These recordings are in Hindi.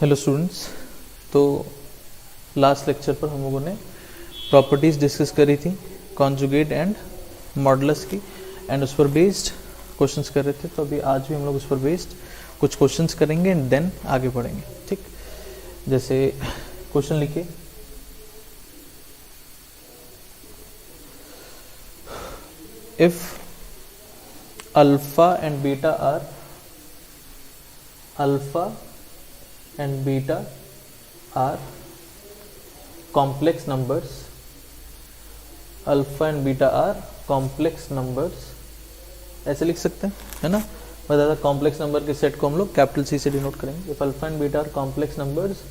Hello students. तो लास्ट लेक्चर पर हम लोगों ने प्रॉपर्टीज़ डिस्कस करी थी कॉन्जुगेट एंड मॉडुलस की, एंड उस पर बेस्ड क्वेश्चंस कर रहे थे। तो अभी आज भी हम लोग उस पर बेस्ड कुछ क्वेश्चंस करेंगे एंड देन आगे बढ़ेंगे। ठीक, जैसे क्वेश्चन लिखिए, if alpha and beta are and beta are complex numbers, alpha and beta are complex numbers, ऐसे लिख सकते हैं, है ना। बताया था कॉम्प्लेक्स नंबर के सेट को हम लोग कैपिटल सी से डिनोट करेंगे। If alpha and beta are complex numbers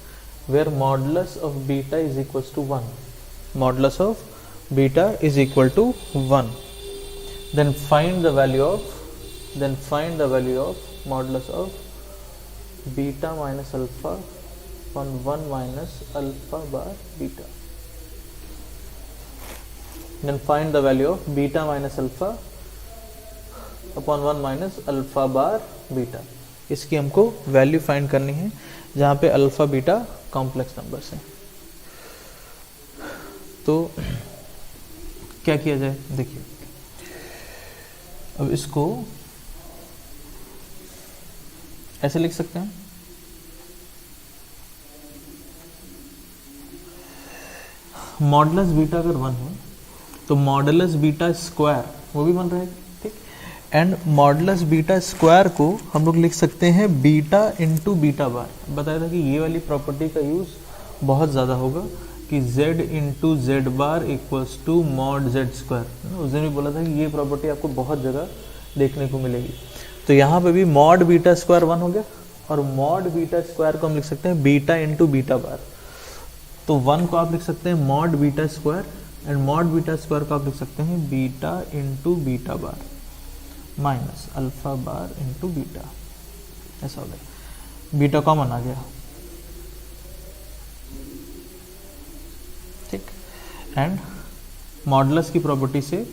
where modulus of beta is equal to 1, modulus of beta is equal to 1, then find the value of modulus of beta minus alpha upon 1 minus alpha bar beta. Then find the value of beta minus alpha upon 1 minus alpha bar beta. इसकी हमको वैल्यू फाइंड करनी है जहाँ पे अल्फा बीटा कॉम्प्लेक्स नंबर्स हैं। तो क्या किया जाए, देखिए अब इसको ऐसे लिख सकते हैं, मॉडुलस बीटा अगर 1 हो तो मॉडुलस बीटा स्क्वायर वो भी बन रहेगा। ठीक, एंड मॉडुलस बीटा स्क्वायर को हम लोग लिख सकते हैं बीटा इंटू बीटा बार। बताया था कि ये वाली प्रॉपर्टी का यूज बहुत ज़्यादा होगा कि z into Z bar equals to mod Z square. उस दिन भी बोला था कि ये प्रॉपर्टी आपको बहुत जगह देखने को मिलेगी। तो यहाँ पे भी मॉड बीटा स्क्वायर 1 हो गया, और मॉड बीटा स्क्वायर को हम लिख सकते हैं बीटा इंटू बीटा बार। तो 1 को आप लिख सकते हैं mod beta square, and mod beta square को आप लिख सकते हैं beta into beta bar minus alpha bar into beta. ऐसा हो गया, बीटा कॉमन आ गया। ठीक, एंड मॉडुलस की प्रॉपर्टी से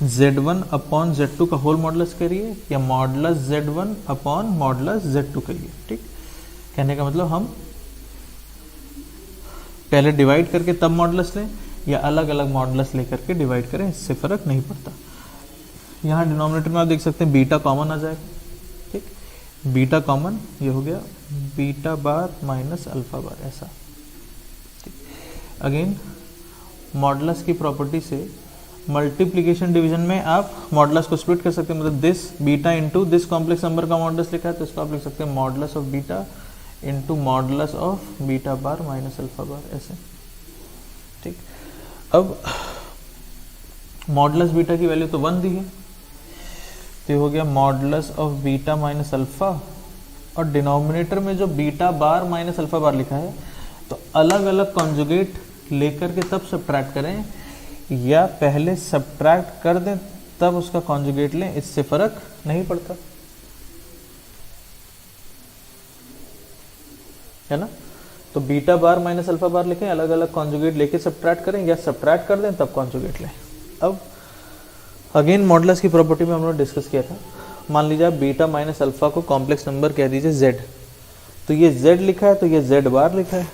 z1 अपॉन z2 का होल मॉडुलस करिए या modulus z1 upon modulus z2 करिए। ठीक, कहने का मतलब हम पहले डिवाइड करके तब मॉडुलस लें या अलग अलग मॉडुलस लेकर के डिवाइड करें, इससे फर्क नहीं पड़ता। यहाँ डिनोमिनेटर में आप देख सकते हैं बीटा कॉमन आ जाएगा। ठीक, बीटा कॉमन ये हो गया बीटा बार माइनस अल्फा बार, ऐसा। ठीक, अगेन मॉडुलस की प्रॉपर्टी से मल्टीप्लिकेशन डिवीजन में आप मॉडुलस को स्प्लिट कर सकते हैं। मतलब this beta into this complex number का मॉडुलस लिखा है तो इसको आप लिख सकते हैं modulus of beta into modulus of beta bar minus alpha बार, ऐसे। ठीक, अब मॉडुलस बीटा की वैल्यू तो 1 दी है, तो ये हो गया modulus of beta minus alpha, और डिनोमिनेटर में जो बीटा बार माइनस अल्फा बार लिखा है तो अलग अलग कॉन्जुगेट लेकर के तब सब्ट्रैक्ट करें या पहले सब्ट्रैक्ट कर दें तब उसका कॉन्जुगेट लें, इससे फर्क नहीं पड़ता, है ना। तो बीटा बार माइनस अल्फा बार लिखें, अलग अलग कॉन्जुगेट लेके सब्ट्रैक्ट करें या सब्ट्रैक्ट कर दें तब कॉन्जुगेट लें। अब अगेन मॉडुलस की प्रॉपर्टी में हम लोग डिस्कस किया था। मान लीजिए आप बीटा माइनस अल्फा को कॉम्प्लेक्स नंबर कह दीजिए z, तो ये z लिखा है तो ये z बार लिखा है,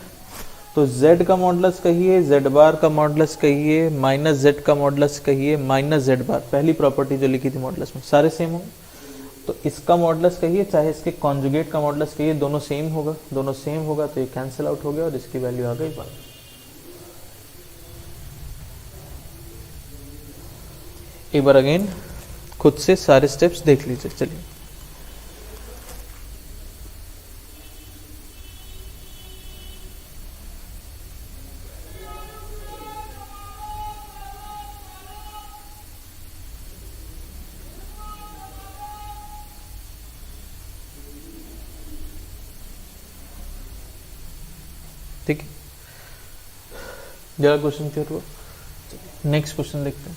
तो z का मॉडुलस कहिए, z बार का मॉडुलस कहिए, माइनस z का मॉडुलस कहिए, माइनस z बार। पहली प्रॉपर्टी जो लिखी थी मॉडुलस में सारे सेम होंगे, तो इसका मॉडुलस कहिए चाहे इसके कॉन्जुगेट का मॉडुलस कहिए, दोनों सेम होगा, दोनों सेम होगा तो ये कैंसिल आउट हो गया और इसकी वैल्यू आ गई 1। एक बार अगेन खुद से सारे स्टेप्स देख लीजिए। चलिए, ठीक है, जरा क्वेश्चन क्लियर हुआ। नेक्स्ट क्वेश्चन देखते हैं।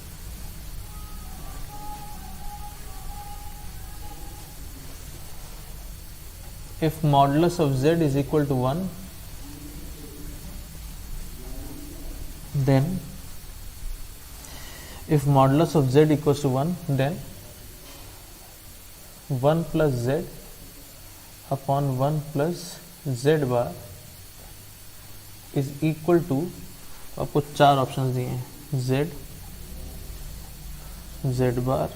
If modulus of z is equal to 1 then if modulus of z equals to 1 then 1 plus z upon 1 plus z bar is equal to, आपको 4 ऑप्शंस दिए हैं, z बार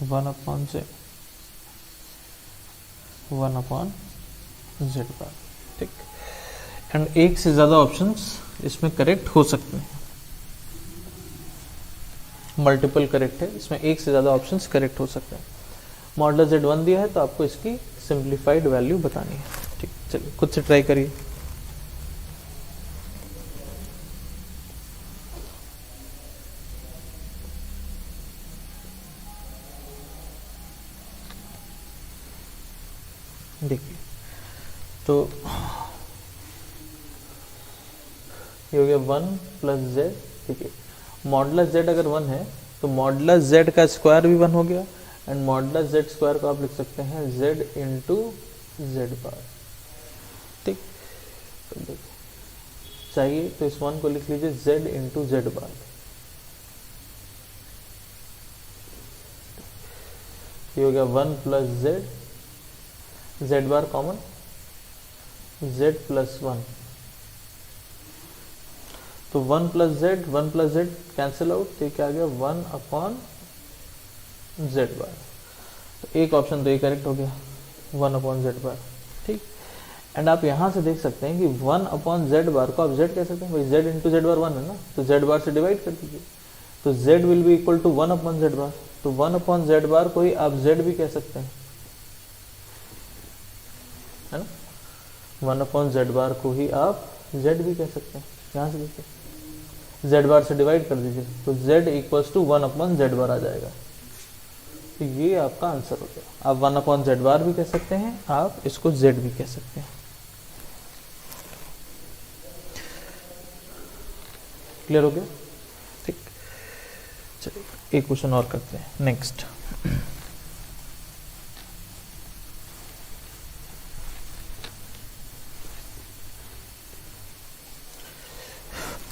1/z बार, ठीक। एंड एक से ज़्यादा ऑप्शंस इसमें करेक्ट हो सकते हैं, मल्टीपल करेक्ट है, इसमें एक से ज़्यादा ऑप्शंस करेक्ट हो सकते हैं। मॉडल z1 दिया है तो आपको इसकी सिंप्लीफाइड वैल्यू बतानी है, ठीक। चलिए खुद से ट्राई करिए। देखिए तो ये हो गया 1 प्लस z, ठीक है। मॉडुलस z अगर 1 है तो मॉडुलस z का स्क्वायर भी 1 हो गया, एंड मॉडुलस z स्क्वायर को आप लिख सकते हैं z इंटू z बार, ठीक। तो देखिए चाहिए तो इस 1 को लिख लीजिए z इंटू z बार, ये हो गया 1 प्लस z बार कॉमन, z प्लस 1, तो 1 प्लस z कैंसिल आउट, तो क्या आ गया 1/z बार। तो एक ऑप्शन तो ये करेक्ट हो गया 1/z बार, ठीक। एंड आप यहां से देख सकते हैं कि 1/z बार को आप z कह सकते हैं, भाई z इंटू z बार 1 है ना, तो z बार से डिवाइड कर दीजिए, तो z will be equal to 1/z bar, तो 1/z बार को ही आप z भी कह सकते हैं, है ना। 1/z बार को ही आप z भी कह सकते हैं। यहां से देखिए z बार से डिवाइड कर दीजिए तो z इक्वल्स टू 1/z बार आ जाएगा, तो ये आपका आंसर हो गया। आप 1/z बार भी कह सकते हैं, आप इसको z भी कह सकते हैं। क्लियर हो गया, ठीक। चलिए एक क्वेश्चन और करते हैं, नेक्स्ट।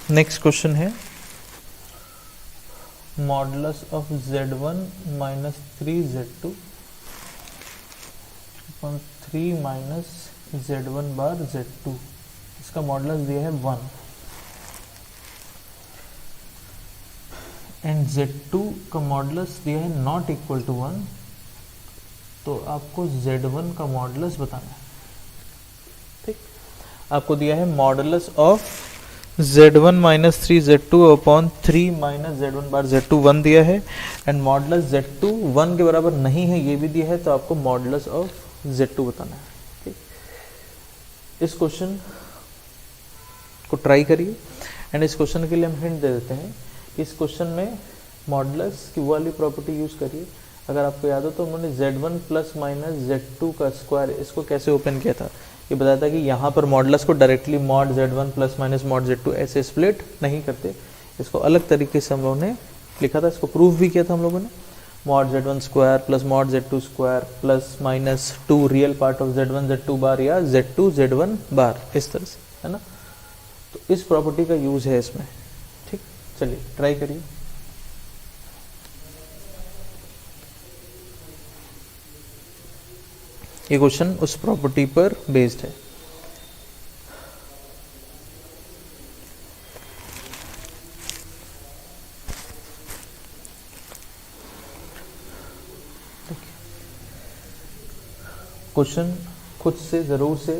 नेक्स्ट क्वेश्चन है modulus of z1 minus 3z2 upon 3 minus z1 bar z2, इसका मॉडुलस दिया है 1 एंड z2 का मॉडुलस दिया है नॉट इक्वल टू 1, तो आपको z1 का मॉडुलस बताना है, ठीक। आपको दिया है modulus of z1 minus 3z2 upon 3 minus z1 bar z2 1 दिया है, एंड मॉडुलस z2 1 के बराबर नहीं है ये भी दिया है, तो आपको मॉडुलस ऑफ z2 बताना है, ठीक। इस क्वेश्चन को ट्राई करिए, एंड इस क्वेश्चन के लिए हम हिंट दे देते हैं कि इस क्वेश्चन में मॉडुलस की वाली प्रॉपर्टी यूज करिए। अगर आपको याद हो तो उन्होंने z1 प्लस माइनस z2 का स्क्वायर, इसको कैसे ओपन किया था, ये बताया था कि यहाँ पर मॉडुलस को directly mod z1 plus minus mod z2 ऐसे स्प्लिट नहीं करते, इसको अलग तरीके से हम लोगों ने लिखा था, इसको प्रूफ भी किया था हम लोगों ने। Mod z1 square plus mod z2 square plus minus 2 real part of z1 z2 बार या z2 z1 बार, इस तरह से, है ना। तो इस प्रॉपर्टी का यूज है इसमें, ठीक। चलिए ट्राई करिए। ये क्वेश्चन उस प्रॉपर्टी पर बेस्ड है। क्वेश्चन खुद से ज़रूर से,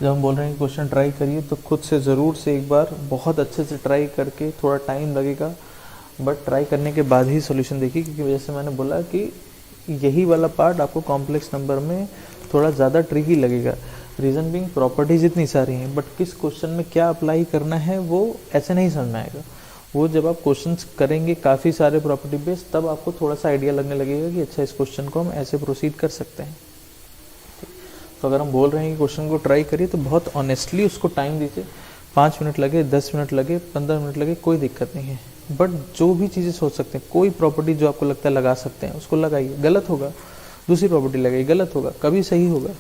जब हम बोल रहे हैं क्वेश्चन ट्राई करिए तो खुद से ज़रूर से एक बार बहुत अच्छे से ट्राई करके, थोड़ा टाइम लगेगा बट ट्राई करने के बाद ही सॉल्यूशन देखिए, क्योंकि जैसे मैंने बोला कि यही वाला पार्ट आपको कॉम्प्लेक्स नंबर में थोड़ा ज़्यादा ट्रिकी लगेगा। रीज़न बिंग प्रॉपर्टीज इतनी सारी हैं, बट किस क्वेश्चन में क्या अप्लाई करना है वो ऐसे नहीं समझ में आएगा। वो जब आप क्वेश्चंस करेंगे काफ़ी सारे प्रॉपर्टी बेस्ड, तब आपको थोड़ा सा आइडिया लगने लगेगा कि अच्छा इस क्वेश्चन को हम ऐसे प्रोसीड कर सकते हैं। तो अगर हम बोल रहे हैं कि क्वेश्चन को ट्राई करिए तो बहुत ऑनेस्टली उसको टाइम दीजिए, 5 मिनट लगे, 10 मिनट लगे, 15 मिनट लगे, कोई दिक्कत नहीं है। बट जो भी चीज़ें सोच सकते हैं, कोई प्रॉपर्टी जो आपको लगता है लगा सकते हैं उसको लगाइए। गलत होगा दूसरी प्रॉपर्टी लगाइए, गलत होगा कभी सही होगा,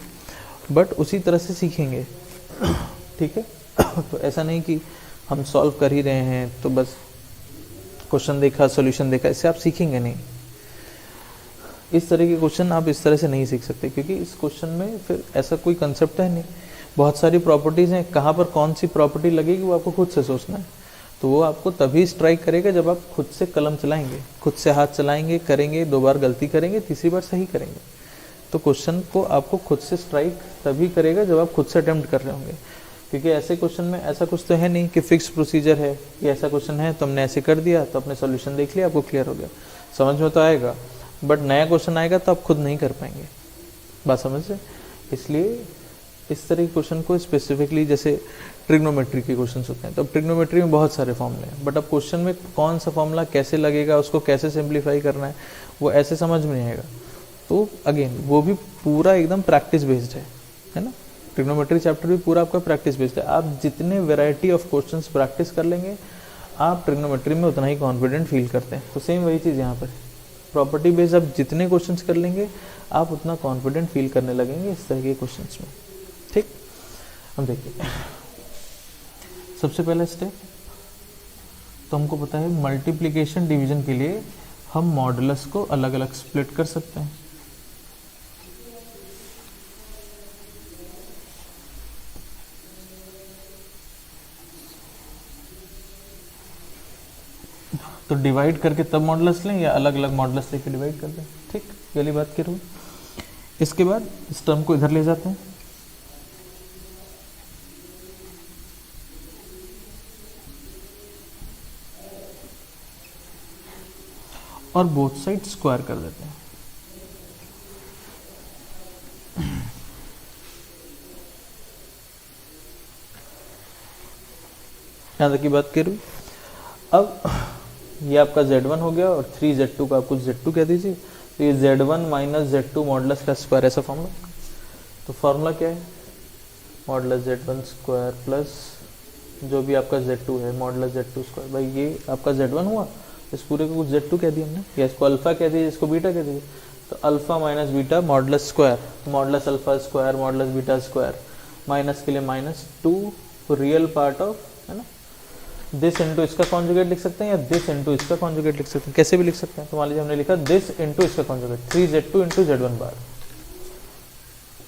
बट उसी तरह से सीखेंगे, ठीक है। तो ऐसा नहीं कि हम सॉल्व कर ही रहे हैं तो बस क्वेश्चन देखा सॉल्यूशन देखा, इससे आप सीखेंगे नहीं। इस तरह के क्वेश्चन आप इस तरह से नहीं सीख सकते, क्योंकि इस क्वेश्चन में फिर ऐसा कोई कंसेप्ट है नहीं, बहुत सारी प्रॉपर्टीज़ हैं, कहाँ पर कौन सी प्रॉपर्टी लगेगी वो आपको खुद से सोचना है। तो वो आपको तभी स्ट्राइक करेगा जब आप खुद से कलम चलाएंगे, खुद से हाथ चलाएंगे, करेंगे, 2 बार गलती करेंगे, तीसरी बार सही करेंगे। तो क्वेश्चन को आपको खुद से स्ट्राइक तभी करेगा जब आप खुद से अटेम्प्ट कर रहे होंगे, क्योंकि ऐसे क्वेश्चन में ऐसा कुछ तो है नहीं कि फिक्स प्रोसीजर है कि ऐसा क्वेश्चन है तो हमने ऐसे कर दिया तो अपने सॉल्यूशन देख लिया, आपको क्लियर हो गया, समझ में तो आएगा। बट नया क्वेश्चन आएगा तो आप खुद नहीं कर पाएंगे, बात समझ से। इसलिए इस तरह के क्वेश्चन को स्पेसिफिकली, जैसे ट्रिग्नोमेट्री के क्वेश्चन होते हैं, तो अब ट्रिग्नोमेट्री में बहुत सारे फॉर्मूले हैं, बट अब क्वेश्चन में कौन सा फॉर्मूला कैसे लगेगा, उसको कैसे सिंप्लीफाई करना है, वो ऐसे समझ में नहीं आएगा। तो अगेन वो भी पूरा एकदम प्रैक्टिस बेस्ड है ना। ट्रिग्नोमेट्री चैप्टर भी पूरा आपका प्रैक्टिस बेस्ड है। आप जितने वेराइटी ऑफ क्वेश्चंस प्रैक्टिस कर लेंगे, आप ट्रिग्नोमेट्री में उतना ही कॉन्फिडेंट फील करते हैं। तो सेम वही चीज़ यहाँ पर, प्रॉपर्टी बेस्ड आप जितने क्वेश्चंस कर लेंगे, आप उतना कॉन्फिडेंट फील करने लगेंगे इस तरह के क्वेश्चंस में। ठीक, अब देखिए सबसे पहला स्टेप, तो हमको पता है मल्टीप्लिकेशन डिवीजन के लिए हम मॉडुलस को अलग अलग स्प्लिट कर सकते हैं। तो डिवाइड करके तब मॉडुलस लें या अलग अलग मॉडुलस लेके डिवाइड कर दें। ठीक, पहली बात करूँ। इसके बाद इस टर्म को इधर ले जाते हैं, और बोथ साइड स्क्वायर कर देते हैं। यहां तक की बात करूं। अब ये आपका Z1 हो गया और 3Z2 का आप कुछ Z2 कह दीजिए, तो ये Z1 माइनस Z2 मॉडुलस का स्क्वायर, ऐसा फॉर्मूला। तो फॉर्मूला क्या है, मॉडुलस Z1 स्क्वायर प्लस जो भी आपका Z2 है मॉडुलस Z2 स्क्वायर। भाई ये आपका Z1 हुआ, इस पूरे को कुछ Z2 कह दिया हमने, या इसको अल्फा कह दीजिए, इसको बीटा कह दीजिए। तो alpha minus beta modulus square, modulus alpha square modulus beta square, minus के लिए -2 रियल पार्ट ऑफ, है ना, दिस इंटू इसका कॉन्जुगेट लिख सकते हैं या दिस इंटू इसका कॉन्जुगेट लिख सकते हैं, कैसे भी लिख सकते हैं। तो मान लीजिए हमने लिखा दिस इंटू इसका कॉन्जुगेट, 3Z2 इंटू Z1 बार,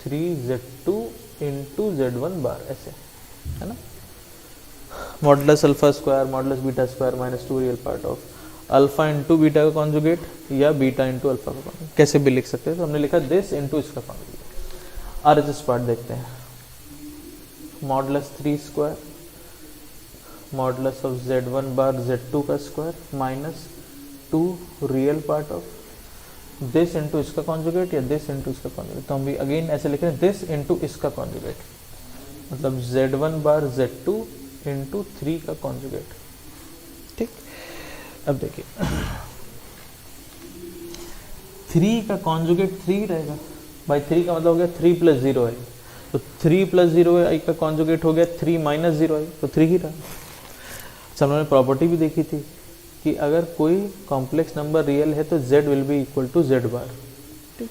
3Z2 इंटू Z1 बार, ऐसे, है ना। Modulus alpha square modulus beta square -2 real part of alpha into beta का कॉन्जुगेट या बीटा इंटू अल्फा का कॉन्जुगेट, कैसे भी लिख सकते हैं। तो हमने लिखा दिस इंटू इसका कॉन्जुगेट। RHS पार्ट देखते हैं, modulus 3 square modulus of Z1 bar Z2 का square -2 real part of this into इसका कॉन्जुगेट या दिस इंटू इसका कॉन्जुगेट। तो हम भी अगेन ऐसे लिख रहे हैं दिस इंटू इसका कॉन्जुगेट, मतलब Z1 बार Z2 इंटू 3 का कॉन्जुगेट। ठीक, अब देखिए 3 का कॉन्जुगेट 3 रहेगा। भाई 3 का मतलब हो गया 3 + 0i, तो 3 + 0i का कॉन्जुगेट हो गया 3 - 0i, तो 3 ही रहा। हमने प्रॉपर्टी भी देखी थी कि अगर कोई कॉम्प्लेक्स नंबर रियल है तो z will be equal to z bar. ठीक,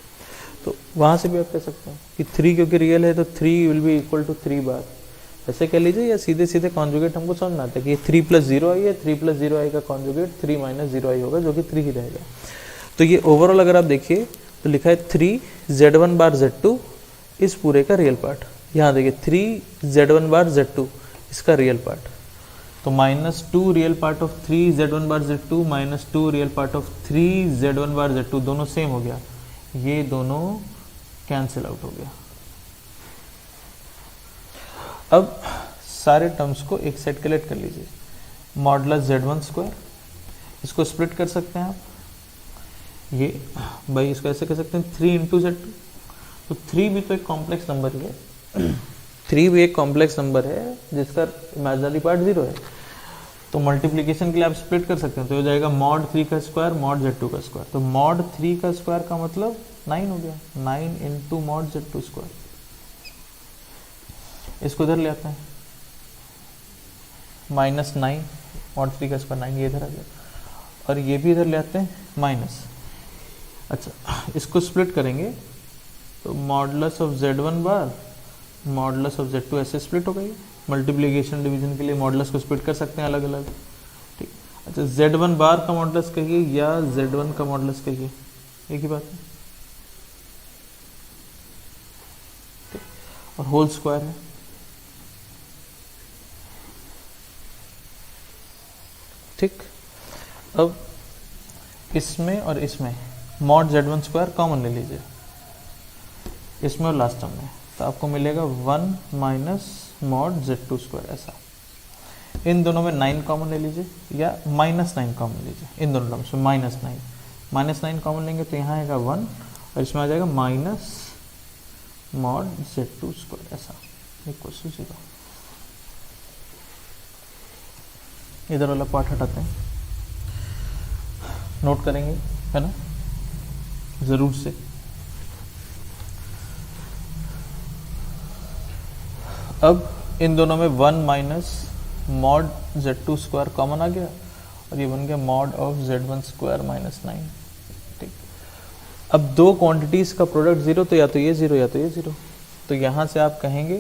तो वहाँ से भी आप कह सकते हैं कि 3 क्योंकि रियल है तो 3 विल बी इक्वल टू 3 बार, ऐसे कह लीजिए, या सीधे सीधे कॉन्जुगेट हमको समझ में आता है कि 3 + 0i है, 3 + 0i का कॉन्जुगेट 3 - 0i होगा, जो कि 3 ही रहेगा। तो ये ओवरऑल अगर आप देखिए तो लिखा है 3 Z1 बार Z2 इस पूरे का रियल पार्ट। यहाँ देखिए 3 Z1 बार Z2 इसका रियल पार्ट, तो -2 real part of 3 Z1 bar Z2 -2 real part of 3 Z1 bar Z2, दोनों सेम हो गया, ये दोनों कैंसिल आउट हो गया। अब सारे टर्म्स को एक सेट कलेक्ट कर लीजिए, मॉडुलस Z1 स्क्वायर, इसको स्प्लिट कर सकते हैं आप, ये भाई इसको ऐसे कर सकते हैं 3 इंटू Z2, तो 3 भी तो एक कॉम्प्लेक्स नंबर ही है 3 भी एक कॉम्प्लेक्स नंबर है जिसका इमेजिनरी पार्ट 0 है, तो मल्टीप्लिकेशन के लिए आप स्प्लिट कर सकते हैं, तो हो जाएगा mod 3 का स्क्वायर mod Z2 का स्क्वायर, तो mod 3 का स्क्वायर का मतलब 9 हो गया, 9 इंटू mod Z2 स्क्वायर। इसको इधर ले आते हैं, -9 mod 3 का स्क्वायर 9, ये इधर आ गया, और ये भी इधर ले आते हैं माइनस। अच्छा, इसको स्प्लिट करेंगे तो modulus of Z1 bar modulus of Z2 ऐसे स्प्लिट हो गई। मल्टीप्लिकेशन डिवीजन के लिए मॉडुलस को स्प्लिट कर सकते हैं अलग अलग। ठीक, अच्छा Z1 बार का मॉडुलस कहिए या Z1 का मॉडुलस कहिए, एक ही बात है। और होल स्क्वायर है। ठीक, अब इसमें और इसमें मॉड Z1 स्क्वायर कॉमन ले लीजिए, इसमें और लास्ट टर्म में, तो आपको मिलेगा 1 माइनस मॉड Z2 स्क्वायर ऐसा। इन दोनों में 9 कॉमन ले लीजिए या -9 कॉमन लीजिए, इन दोनों टर्म्स में -9 कॉमन लेंगे तो यहाँ आएगा 1 और इसमें आ जाएगा माइनस मॉड Z2 स्क्वायर ऐसा इक्वल टू 0। इधर वाला पार्ट हटाते हैं, नोट करेंगे है ना जरूर से। अब इन दोनों में 1 minus mod Z2 square common आ गया और ये बन गया mod of Z1 square minus 9। ठीक, अब दो क्वांटिटीज का प्रोडक्ट जीरो, तो या तो ये जीरो या तो ये जीरो, तो यहाँ से आप कहेंगे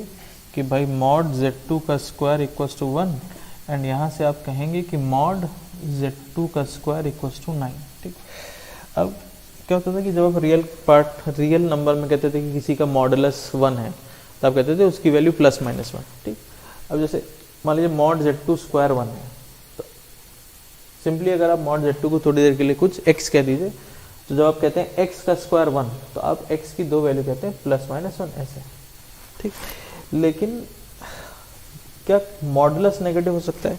कि भाई मॉड Z2 का स्क्वायर इक्वल्स टू 1 एंड यहाँ से आप कहेंगे कि मॉड Z2 का स्क्वायर इक्वल्स टू 9। ठीक, अब क्या होता था कि जब आप रियल नंबर में कहते थे कि किसी का मॉडुलस 1 है तो आप कहते थे उसकी वैल्यू +-1। ठीक, अब जैसे मान लीजिए मॉड Z2 स्क्वायर 1 है, तो सिंपली अगर आप मॉड Z2 को थोड़ी देर के लिए कुछ x कह दीजिए, तो जब आप कहते हैं x का स्क्वायर 1 तो आप x की दो वैल्यू कहते हैं +-1 ऐसे। ठीक, लेकिन क्या मॉडुलस नेगेटिव हो सकता है?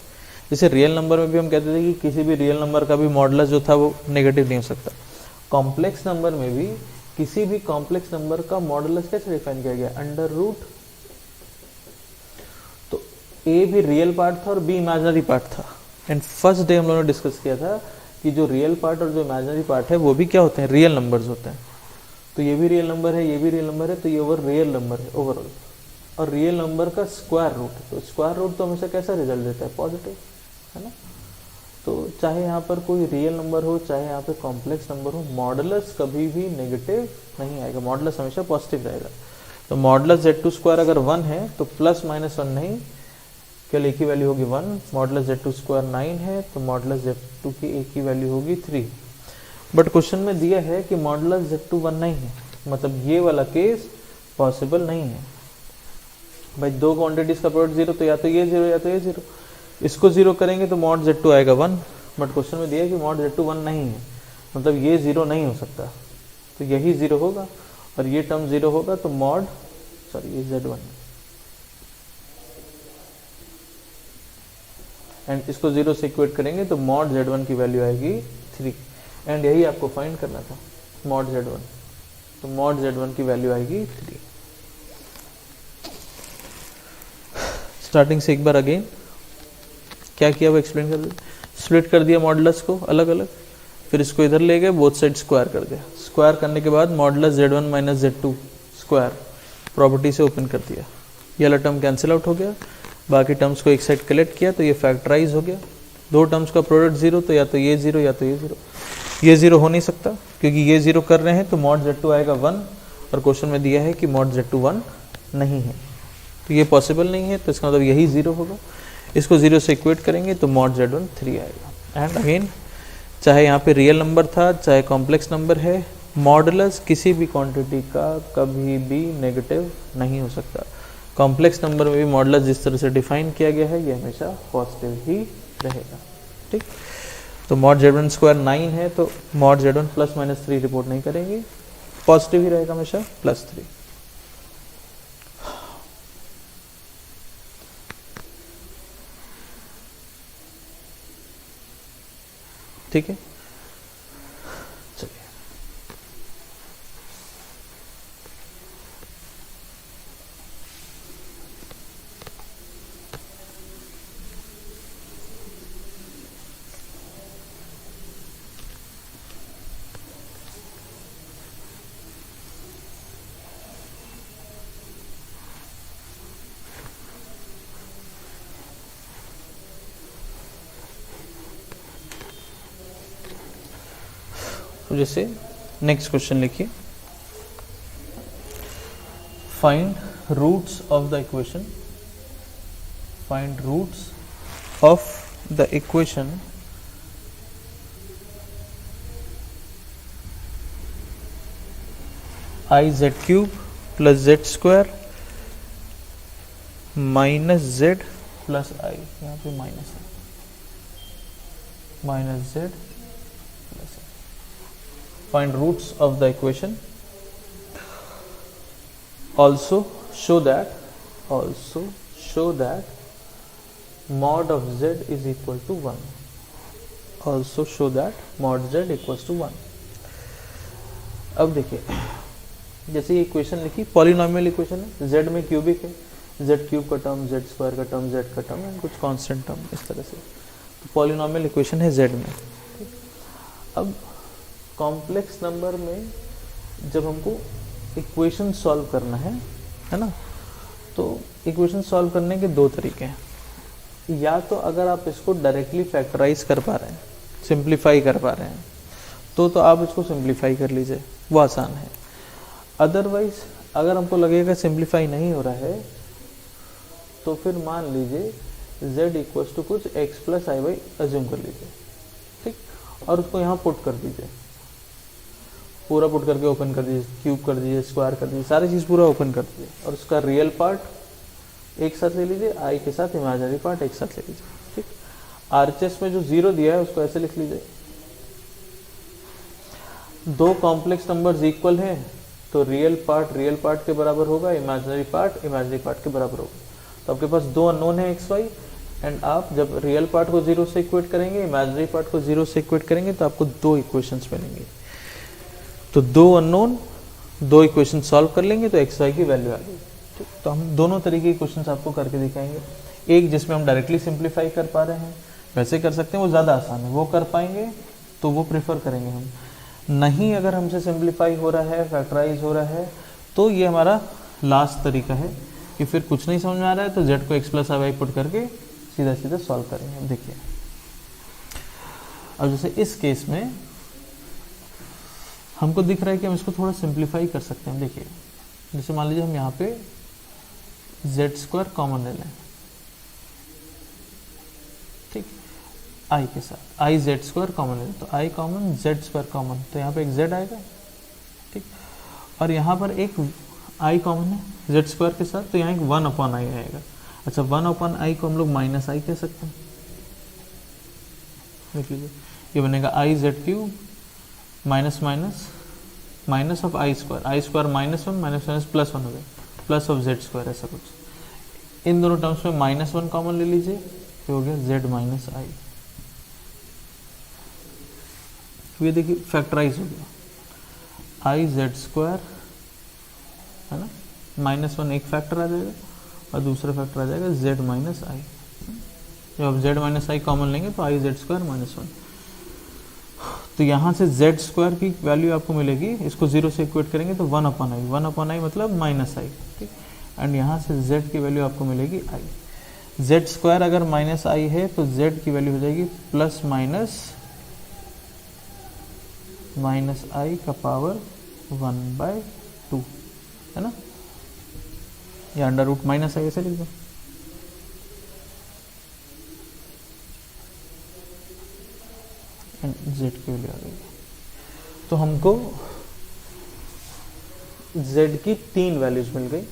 जैसे रियल नंबर में भी हम कहते थे कि किसी भी रियल नंबर का भी मॉडुलस जो था वो नेगेटिव नहीं हो सकता। कॉम्प्लेक्स नंबर में भी किसी भी कॉम्प्लेक्स नंबर का मॉडुलस कैसे डिफाइन किया गया? Under root. तो ए भी रियल पार्ट था और बी इमेजिनरी पार्ट था। एंड फर्स्ट डे हम लोगों ने डिस्कस किया था कि जो रियल पार्ट और जो इमेजिनरी पार्ट है वो भी क्या होते हैं? रियल नंबर्स होते हैं। तो ये भी रियल नंबर है, ये भी रियल नंबर है, तो ये ओवर रियल नंबर है ओवरऑल। और रियल नंबर का स्क्वायर रूट, तो स्क्वायर रूट तो हमेशा कैसा रिजल्ट देता है? पॉजिटिव, है ना। तो चाहे यहाँ पर कोई रियल नंबर हो चाहे यहाँ पे कॉम्प्लेक्स नंबर हो, मॉडुलस कभी भी नेगेटिव नहीं आएगा, मॉडुलस हमेशा पॉजिटिव रहेगा। तो मॉडुलस Z2 स्क्वायर अगर 1 है तो +-1 नहीं, केवल एक ही वैल्यू होगी 1। मॉडुलस Z2 स्क्वायर 9 है तो मॉडुलस Z2 की एक ही वैल्यू होगी 3। बट क्वेश्चन में दिया है कि मॉडुलस Z2 1 नहीं है, मतलब ये वाला केस पॉसिबल नहीं है। भाई दो क्वांटिटीज का प्रोडक्ट जीरो, तो या तो ये जीरो या तो ये जीरो। इसको जीरो करेंगे तो मॉड Z2 आएगा 1, बट क्वेश्चन में दिया है कि मॉड Z2 1 नहीं है, मतलब ये जीरो नहीं हो सकता, तो यही जीरो होगा और ये टर्म जीरो होगा, तो मॉड ये Z1 एंड इसको जीरो से इक्वेट करेंगे तो मॉड Z1 की वैल्यू आएगी 3 एंड यही आपको फाइंड करना था मॉड Z1। तो मॉड Z1 की वैल्यू आएगी 3। स्टार्टिंग से एक बार अगेन क्या किया वो एक्सप्लेन कर दिया। स्प्लिट कर दिया मॉडुलस को अलग अलग, फिर इसको इधर ले गए, बोथ साइड स्क्वायर कर दिया। स्क्वायर करने के बाद modulus Z1 minus Z2 square property से ओपन कर दिया, ये वाला टर्म कैंसिल आउट हो गया, बाकी टर्म्स को एक साइड कलेक्ट किया तो ये फैक्टराइज हो गया। दो टर्म्स का प्रोडक्ट जीरो, तो या तो ये जीरो या तो ये जीरो। ये जीरो हो नहीं सकता क्योंकि ये जीरो कर रहे हैं, तो मॉड Z2 आएगा 1 और क्वेश्चन में दिया है कि मॉड Z2 1 नहीं है, तो ये पॉसिबल नहीं है, तो इसका मतलब यही जीरो होगा। इसको जीरो से इक्वेट करेंगे तो मॉड Z1 3 आएगा। एंड अगेन चाहे यहाँ पे रियल नंबर था चाहे कॉम्प्लेक्स नंबर है, मॉडुलस किसी भी क्वांटिटी का कभी भी नेगेटिव नहीं हो सकता। कॉम्प्लेक्स नंबर में भी मॉडुलस जिस तरह से डिफाइन किया गया है ये हमेशा पॉजिटिव ही रहेगा। ठीक, तो मॉड Z1 स्क्वायर 9 है तो मॉड Z1 +-3 रिपोर्ट नहीं करेंगे, पॉजिटिव ही रहेगा हमेशा +3। ठीक है, चलिए तो जैसे नेक्स्ट क्वेश्चन लिखिए, find roots of the equation, find roots of the equation I z cube plus z square minus z plus i, यहाँ पे माइनस है, minus z plus i. Find roots of the equation. Also show that mod of z is equal to 1. Also show that mod z equals to 1. अब देखिए, जैसे ये इक्वेशन लिखी, पॉलिनोमियल इक्वेशन है, z में क्यूबिक है, z क्यूब का टर्म, z स्क्वायर का टर्म, z का टर्म एंड कुछ कांस्टेंट टर्म, इस तरह से. तो पॉलिनोमियल इक्वेशन है z में. अब कॉम्प्लेक्स नंबर में जब हमको इक्वेशन सॉल्व करना है ना, तो इक्वेशन सॉल्व करने के दो तरीके हैं. या तो अगर आप इसको डायरेक्टली फैक्टराइज कर पा रहे हैं, सिंप्लीफाई कर पा रहे हैं, तो आप इसको सिंप्लीफाई कर लीजिए, वो आसान है. अदरवाइज अगर हमको लगेगा सिंप्लीफाई नहीं हो रहा है, तो फिर मान लीजिए z इक्वल्स टू कुछ x plus I Y assume कर लीजिए, ठीक, और उसको यहाँ पुट कर दीजिए, पूरा पुट करके ओपन कर दीजिए, क्यूब कर दीजिए, स्क्वायर कर दीजिए, सारी चीज़ पूरा ओपन कर दीजिए, और उसका रियल पार्ट एक साथ ले लीजिए, आई के साथ इमेजिनरी पार्ट एक साथ ले लीजिए, ठीक. आरएचएस में जो जीरो दिया है उसको ऐसे लिख लीजिए. दो कॉम्प्लेक्स नंबर्स इक्वल हैं तो रियल पार्ट के बराबर होगा, इमेजिनरी पार्ट के बराबर होगा. तो आपके पास दो अननोन है एक्स वाई, एंड आप जब रियल पार्ट को जीरो से इक्वेट करेंगे, इमेजिनरी पार्ट को जीरो से इक्वेट करेंगे, तो आपको दो इक्वेशंस मिलेंगे. तो दो अननोन, दो इक्वेशन सॉल्व कर लेंगे तो एक्स वाई की वैल्यू आ गई. तो हम दोनों तरीके के क्वेश्चंस आपको करके दिखाएंगे. एक जिसमें हम डायरेक्टली सिंप्लीफाई कर पा रहे हैं, वैसे कर सकते हैं, वो ज़्यादा आसान है, वो कर पाएंगे तो वो प्रेफर करेंगे हम. नहीं, अगर हमसे सिंप्लीफाई हो रहा है, फैक्टराइज हो रहा है, तो ये हमारा लास्ट तरीका है कि फिर कुछ नहीं समझ में आ रहा है तो z को x plus I Y put करके सीधा सीधा सॉल्व करेंगे. अब देखिए, अब जैसे इस केस में हमको दिख रहा है कि हम इसको थोड़ा सिंप्लीफाई कर सकते हैं. देखिए, जैसे मान लीजिए हम यहाँ पे जेड स्क्वायर कॉमन ले लें, ठीक, आई के साथ, आई जेड स्क्वायर कॉमन ले लें, तो आई कॉमन, जेड स्क्वायर कॉमन, तो यहाँ पे एक जेड आएगा, ठीक, और यहाँ पर एक आई कॉमन है जेड स्क्वायर के साथ, तो यहाँ एक 1 अपॉन आई आएगा. अच्छा, 1 अपॉन आई को हम लोग माइनस आई कह सकते हैं. देख लीजिए, ये बनेगा I Z cube minus minus minus of I square minus one minus plus one हो गया, प्लस ऑफ जेड स्क्वायर, ऐसा कुछ. इन दोनों टर्म्स में माइनस वन कॉमन ले लीजिए, तो हो गया जेड माइनस आई. ये देखिए फैक्टराइज हो गया, आई जेड स्क्वायर है ना, माइनस वन एक फैक्टर आ जाएगा और दूसरा फैक्टर आ जाएगा जेड माइनस आई. जब आप जेड माइनस आई कॉमन लेंगे तो I Z square minus one. तो यहाँ से जेड स्क्वायर की वैल्यू आपको मिलेगी, इसको जीरो से इक्वेट करेंगे तो 1 अपॉन आई मतलब माइनस आई, ठीक, एंड यहाँ से जेड की वैल्यू आपको मिलेगी आई. जेड स्क्वायर अगर माइनस आई है तो जेड की वैल्यू हो जाएगी प्लस माइनस आई का पावर 1/2, है ना, या अंडर रूट माइनस आई ऐसे लिख दो. जेड की वैल्यू आ गई. तो हमको जेड की 3 वैल्यूज मिल गई.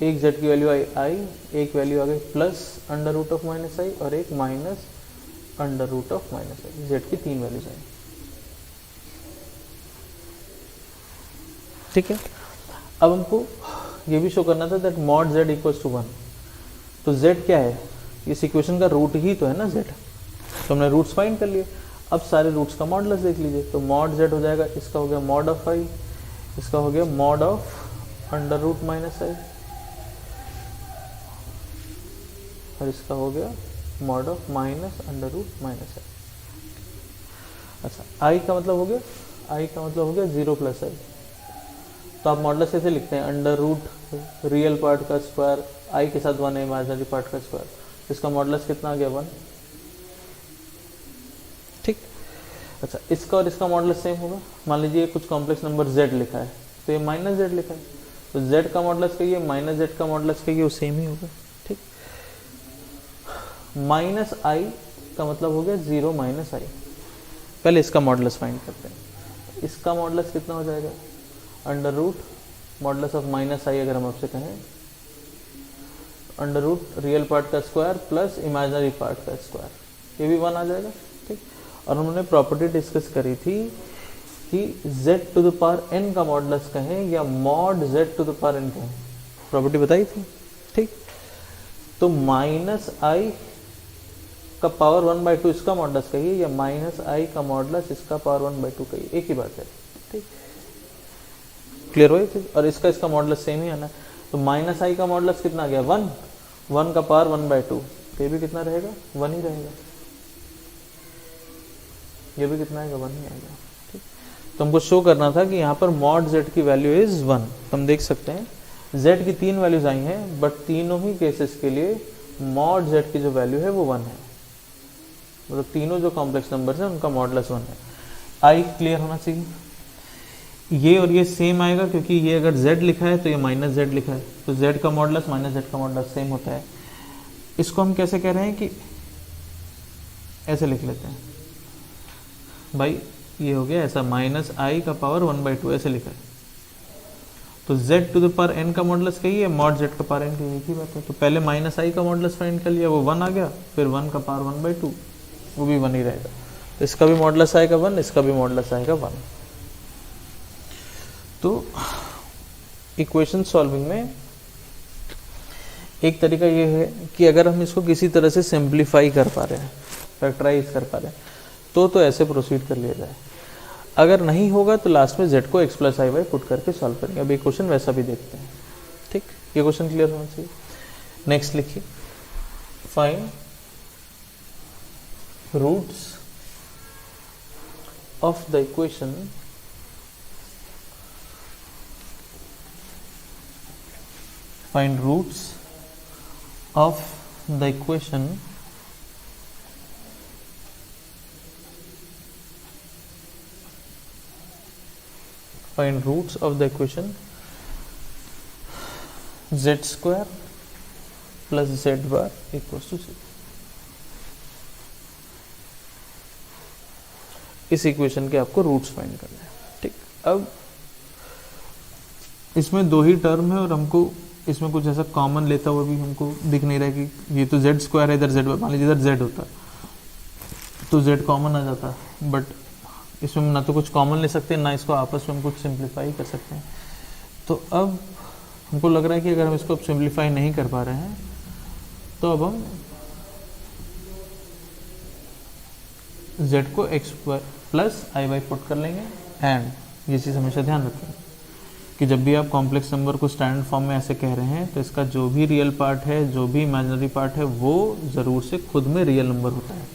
एक जेड की वैल्यू आई, एक वैल्यू आ गई plus under root of minus i और एक minus under root of minus i. Z की 3 वैल्यूज आई, ठीक है. अब हमको ये भी शो करना था that mod Z equals to 1. तो जेड क्या है, इस इक्वेशन का रूट ही तो है ना जेड. तो हमने रूट्स फाइंड कर लिए. अब सारे रूट्स का मॉडुलस देख लीजिए. तो मॉड जेड हो जाएगा, इसका हो गया मॉड ऑफ आई, इसका हो गया mod of under root minus i, और इसका हो गया mod of minus under root minus i. अच्छा, आई का मतलब हो गया, आई का मतलब हो गया 0 प्लस आई. तो आप मॉडुलस ऐसे लिखते हैं, अंडर रूट रियल पार्ट का स्क्वायर, आई के साथ 1 है इमेजिनरी पार्ट का स्क्वायर. इसका मॉडुलस कितना आ गया 1, ठीक. अच्छा, इसका और इसका मॉडुलस सेम होगा. मान लीजिए कुछ कॉम्प्लेक्स नंबर z लिखा है, तो ये माइनस जेड लिखा है, तो z का मॉडुलस कहिए माइनस जेड का मॉडुलस कहिए, वो सेम ही होगा, ठीक. माइनस आई का मतलब हो गया 0 माइनस आई. पहले इसका मॉडुलस फाइंड करते हैं. इसका मॉडुलस कितना हो जाएगा, under root modulus of minus i अगर हम आपसे कहें अंडर रूट रियल पार्ट का स्क्वायर प्लस इमेजिनरी पार्ट का स्क्वायर, ये भी 1 आ जाएगा, ठीक। और हमने प्रॉपर्टी डिस्कस करी थी कि z to the power n का मॉडुलस कहें या mod z to the power n कहें, प्रॉपर्टी बताई थी, ठीक। तो माइनस आई का पावर 1/2 इसका मॉडुलस कहिए या माइनस आई का मॉडुलस इसका पावर 1/2 कहिए, एक ही बात है, ठीक। क्लियर हो ये चीज? और इसका मॉडुलस सेम ही आना है। तो माइनस आई का मॉडुलस कितना आ गया 1, 1 का पावर 1/2, तो ये भी कितना रहेगा 1 ही रहेगा, ये भी कितना आएगा 1 ही आएगा, ठीक। तो हमको शो करना था कि यहाँ पर मॉड z की वैल्यू इज 1। तो हम देख सकते हैं z की 3 वैल्यूज आई हैं, बट तीनों ही केसेस के लिए मॉड z की जो वैल्यू है वो 1 है, मतलब तीनों जो कॉम्प्लेक्स नंबर्स हैं उनका मॉडुलस 1 है। आई क्लियर होना चाहिए। ये और ये सेम आएगा क्योंकि ये अगर z लिखा है तो ये माइनस z लिखा है, तो z का मॉडुलस माइनस z का मॉडुलस सेम होता है। इसको हम कैसे कह रहे हैं कि ऐसे लिख लेते हैं भाई, ये हो गया ऐसा, माइनस आई का पावर 1/2 ऐसे लिखा है। तो z to the power n का मॉडुलस कहिए, मॉड z का पावर n कहिए, एक ही बात है। तो पहले माइनस आई का मॉडुलस फाइंड कर लिया, वो 1 आ गया, फिर 1 का पावर 1/2, वो भी 1 ही रहेगा। तो इसका भी मॉडुलस आएगा 1, इसका भी मॉडुलस आएगा 1। तो इक्वेशन सॉल्विंग में एक तरीका ये है कि अगर हम इसको किसी तरह से सिंप्लीफाई कर पा रहे हैं, फैक्टराइज कर पा रहे हैं, तो ऐसे प्रोसीड कर लिया जाए। अगर नहीं होगा तो लास्ट में z को x plus I Y put करके सॉल्व करेंगे। अब ये क्वेश्चन वैसा भी देखते हैं, ठीक। ये क्वेश्चन क्लियर होना चाहिए। नेक्स्ट लिखिए, find roots of the equation find roots of the equation z square plus z bar equals to 0। इस इक्वेशन के आपको रूट्स फाइंड करना है, ठीक। अब इसमें 2 ही टर्म है और हमको इसमें कुछ ऐसा कॉमन लेता हुआ भी हमको दिख नहीं रहा है कि ये तो z स्क्वायर है, इधर z, मान लीजिए इधर z होता तो z कॉमन आ जाता, बट इसमें ना तो कुछ कॉमन ले सकते हैं ना इसको आपस में हम कुछ सिंप्लीफाई कर सकते हैं। तो अब हमको लग रहा है कि अगर हम इसको अब सिंप्लीफाई नहीं कर पा रहे हैं तो अब हम z को x plus I Y put कर लेंगे। एंड ये चीज़ हमेशा ध्यान रखें कि जब भी आप कॉम्प्लेक्स नंबर को स्टैंडर्ड फॉर्म में ऐसे कह रहे हैं तो इसका जो भी रियल पार्ट है, जो भी इमेजिनरी पार्ट है, वो ज़रूर से खुद में रियल नंबर होता है।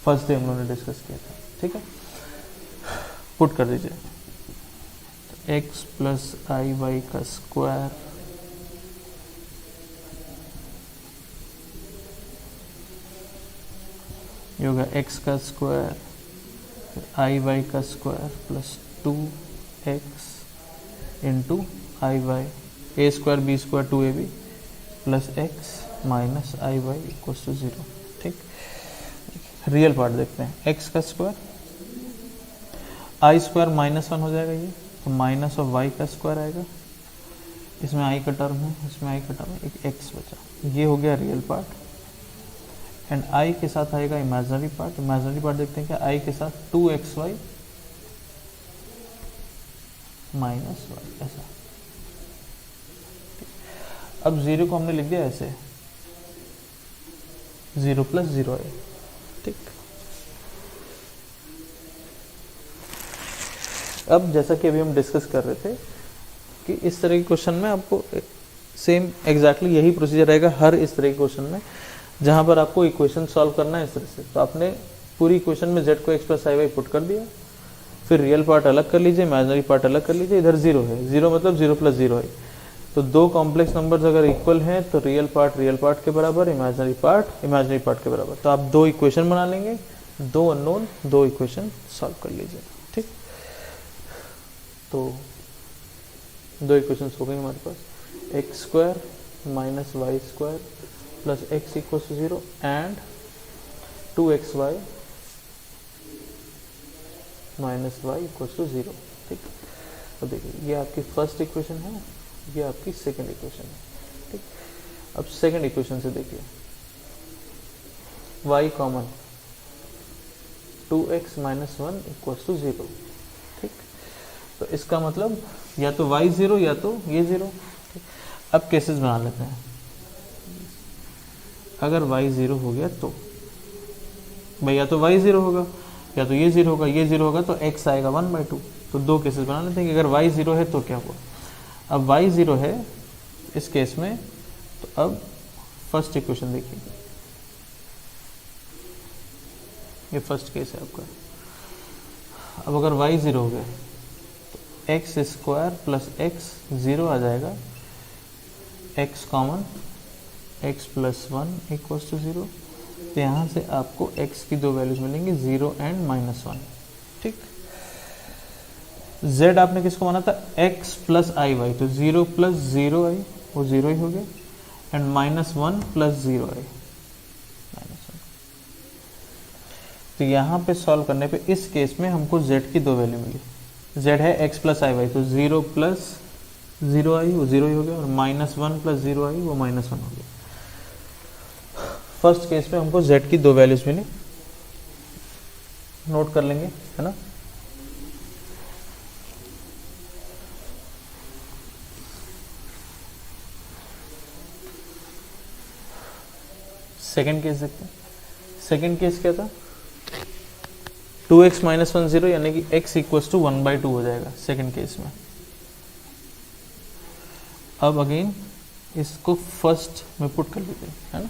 फर्स्ट डे हम लोगों ने डिस्कस किया था, ठीक है। पुट कर दीजिए, x प्लस आई वाई का स्क्वायर ये होगा x का स्क्वायर आई वाई का square plus 2x into I Y, A square B square 2ab plus x minus I Y equals to 0, ठीक। रियल पार्ट देखते हैं, x का स्क्वायर आई स्क्वायर -1 हो जाएगा ये, तो माइनस ऑफ वाई का स्क्वायर आएगा, इसमें आई का टर्म है, इसमें आई का टर्म है, एक x बचा, ये हो गया रियल पार्ट। एंड आई के साथ आएगा इमेजिनरी पार्ट। इमेजिनरी पार्ट देखते हैं क्या, आई के साथ 2xy माइनस वाई, ऐसा। अब 0 को हमने लिख दिया ऐसे, 0 प्लस 0 है, ठीक। अब जैसा कि अभी हम डिस्कस कर रहे थे कि इस तरह के क्वेश्चन में आपको सेम एग्जैक्टली यही प्रोसीजर रहेगा हर इस तरह के क्वेश्चन में, जहां पर आपको इक्वेशन सॉल्व करना है इस तरह से। तो आपने पूरी इक्वेशन में z को x plus I Y put कर दिया, फिर रियल पार्ट अलग कर लीजिए, इमेजिनरी पार्ट अलग कर लीजिए, इधर 0 है, 0 मतलब 0 प्लस 0 है। तो 2 कॉम्प्लेक्स नंबर्स अगर इक्वल हैं तो रियल पार्ट के बराबर, इमेजिनरी पार्ट के बराबर। तो आप 2 इक्वेशन बना लेंगे, 2 अननोन, 2 इक्वेशन सॉल्व कर लीजिए, ठीक। तो 2 इक्वेशंस हो गई हमारे पास, x square minus y square plus x equal to 0 and 2xy minus y equal to 0, ठीक। तो देखिए ये आपकी फर्स्ट इक्वेशन है, ये आपकी सेकेंड इक्वेशन है, ठीक। अब सेकंड इक्वेशन से देखिए, y common 2x minus 1 equals to 0, ठीक। तो इसका मतलब या तो y 0 या तो ये 0, ठीक। अब केसेस बना लेते हैं। अगर y 0 हो गया तो भाई या तो y 0 होगा या तो ये 0 होगा, ये 0 होगा तो x आएगा 1/2। तो दो केसेस बना लेते हैं कि अगर y 0 है तो क्या हुआ। अब y 0 है इस केस में, तो अब फर्स्ट इक्वेशन देखिए, ये फर्स्ट केस है आपका। अब अगर y 0 हो गया तो एक्स स्क्वायर प्लस एक्स 0 आ जाएगा, x common x plus 1 equals to 0। तो यहाँ से आपको x की दो वैल्यूज मिलेंगी 0 एंड -1, ठीक। z आपने किसको माना था, x प्लस आई वाई, तो 0 प्लस 0 आई वो 0 ही हो गया, एंड -1 प्लस 0 आई -1। तो यहाँ पे सॉल्व करने पे इस केस में हमको z की दो वैल्यू मिली। z है x प्लस आई वाई, तो 0 प्लस 0 आई वो 0 ही हो गया, और -1 प्लस 0 आई वो -1 हो गया। फर्स्ट केस में हमको z की दो वैल्यूज मिली, नोट कर लेंगे, है ना। सेकेंड केस देखते हैं। सेकेंड केस क्या था, 2x माइनस 1 0, यानी कि x इक्वल्स टू 1/2 हो जाएगा सेकेंड केस में। अब अगेन इसको फर्स्ट में पुट कर लीजिए, है ना।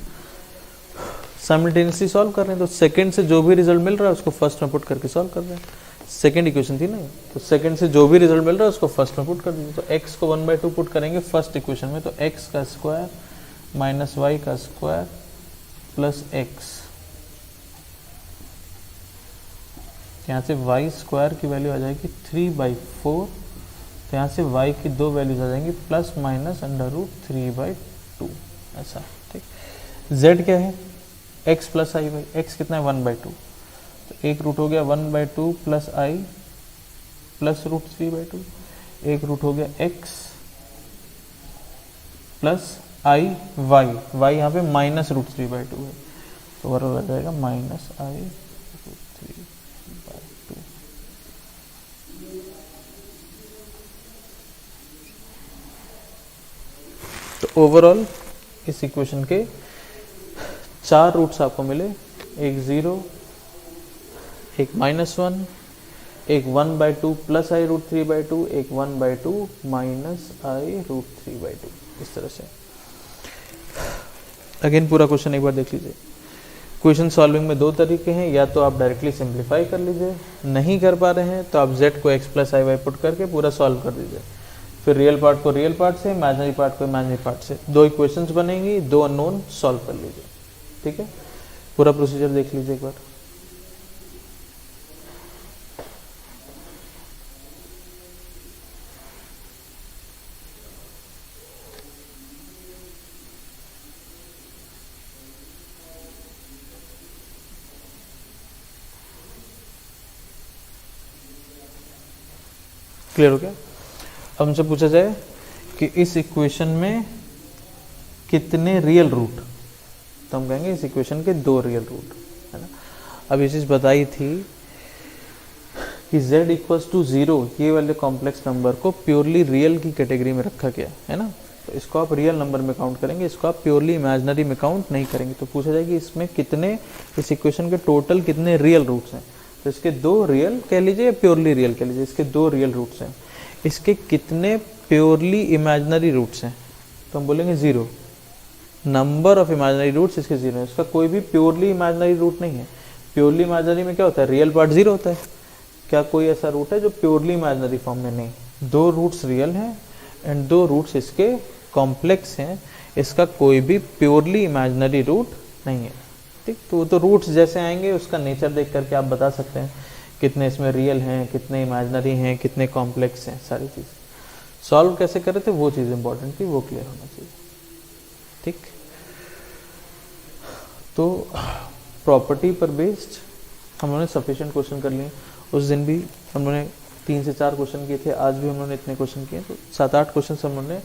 साइमल्टेनियसली सॉल्व कर रहे हैं, तो सेकंड से जो भी रिजल्ट मिल रहा है उसको फर्स्ट में पुट करके सॉल्व कर रहे हैं। सेकंड इक्वेशन थी ना, तो सेकंड से जो भी रिजल्ट मिल रहा है उसको फर्स्ट में पुट कर दीजिए। तो x को 1/2 पुट करेंगे फर्स्ट इक्वेशन में, तो x का स्क्वायर माइनस y का स्क्वायर प्लस x, यहाँ से y स्क्वायर की वैल्यू आ जाएगी 3/4, तो यहाँ से y की दो वैल्यूज आ जाएंगी प्लस माइनस √3/2, ऐसा, ठीक। z क्या है, x plus I by, x कितना है 1/2, तो एक रूट हो गया 1/2 प्लस आई प्लस √3/2, एक रूट हो गया x plus I Y, Y यहाँ पे -√3/2 है, तो ओवरऑल आ जाएगा -i√3/2। तो ओवरऑल इस इक्वेशन के 4 रूट्स आपको मिले, एक 0, एक -1, एक 1/2 प्लस i√3/2, एक 1/2 माइनस i√3/2, इस तरह से। अगेन पूरा क्वेश्चन एक बार देख लीजिए। क्वेश्चन सॉल्विंग में दो तरीके हैं, या तो आप डायरेक्टली सिंप्लीफाई कर लीजिए, नहीं कर पा रहे हैं तो आप z को x plus I Y put करके पूरा सॉल्व कर दीजिए, फिर रियल पार्ट को रियल पार्ट से, इमेजिनरी पार्ट को इमेजिनरी पार्ट से, दो इक्वेशंस बनेंगी, दो अननोन सॉल्व कर लीजिए, ठीक है। पूरा प्रोसीजर देख लीजिए एक बार। क्लियर हो गया। अब हमसे पूछा जाए कि इस इक्वेशन में कितने रियल रूट, तो हम कहेंगे इस इक्वेशन के 2 रियल रूट, है ना। अब ये चीज़ बताई थी कि z इक्वल्स टू 0 ये वाले कॉम्प्लेक्स नंबर को प्योरली रियल की कैटेगरी में रखा गया है ना, तो इसको आप रियल नंबर में काउंट करेंगे, इसको आप प्योरली इमेजिनरी में काउंट नहीं करेंगे। तो पूछा जाए कि इसमें कितने, इस इक्वेशन के टोटल कितने रियल रूट्स हैं, तो इसके 2 रियल कह लीजिए या प्योरली रियल कह लीजिए, इसके 2 रियल रूट्स हैं। इसके कितने प्योरली इमेजिनरी रूट्स हैं, तो हम बोलेंगे 0। नंबर ऑफ इमेजिनरी रूट्स इसके 0 है, इसका कोई भी प्योरली इमेजिनरी रूट नहीं है। प्योरली इमेजिनरी में क्या होता है, रियल पार्ट 0 होता है, क्या कोई ऐसा रूट है जो प्योरली इमेजिनरी फॉर्म में, नहीं। 2 रूट्स रियल हैं एंड 2 रूट्स इसके कॉम्प्लेक्स हैं, इसका कोई भी प्योरली इमेजिनरी रूट नहीं है, ठीक। तो रूट्स जैसे आएंगे उसका नेचर देख करके आप बता सकते हैं कितने इसमें रियल हैं, कितने इमेजिनरी हैं, कितने कॉम्प्लेक्स हैं, सारी चीज़। सॉल्व कैसे कर रहे थे वो चीज़ इंपॉर्टेंट थी, वो क्लियर होना चाहिए, ठीक। तो प्रॉपर्टी पर बेस्ड हम लोगों ने सफिशिएंट क्वेश्चन कर लिए। उस दिन भी हम लोगों ने 3 से 4 क्वेश्चन किए थे, आज भी हम लोगों ने इतने क्वेश्चन किए, तो 7-8 क्वेश्चन हम लोगों ने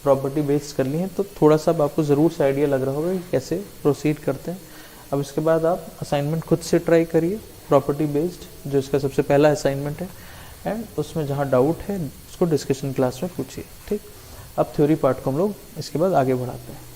प्रॉपर्टी बेस्ड कर ली हैं, तो थोड़ा सा अब आपको ज़रूर से आइडिया लग रहा होगा कि कैसे प्रोसीड करते हैं। अब इसके बाद आप असाइनमेंट खुद से ट्राई करिए प्रॉपर्टी बेस्ड, जो इसका सबसे पहला असाइनमेंट है, एंड उसमें जहाँ डाउट है उसको डिस्कशन क्लास में पूछिए, ठीक। अब थ्योरी पार्ट को हम लोग इसके बाद आगे बढ़ाते हैं।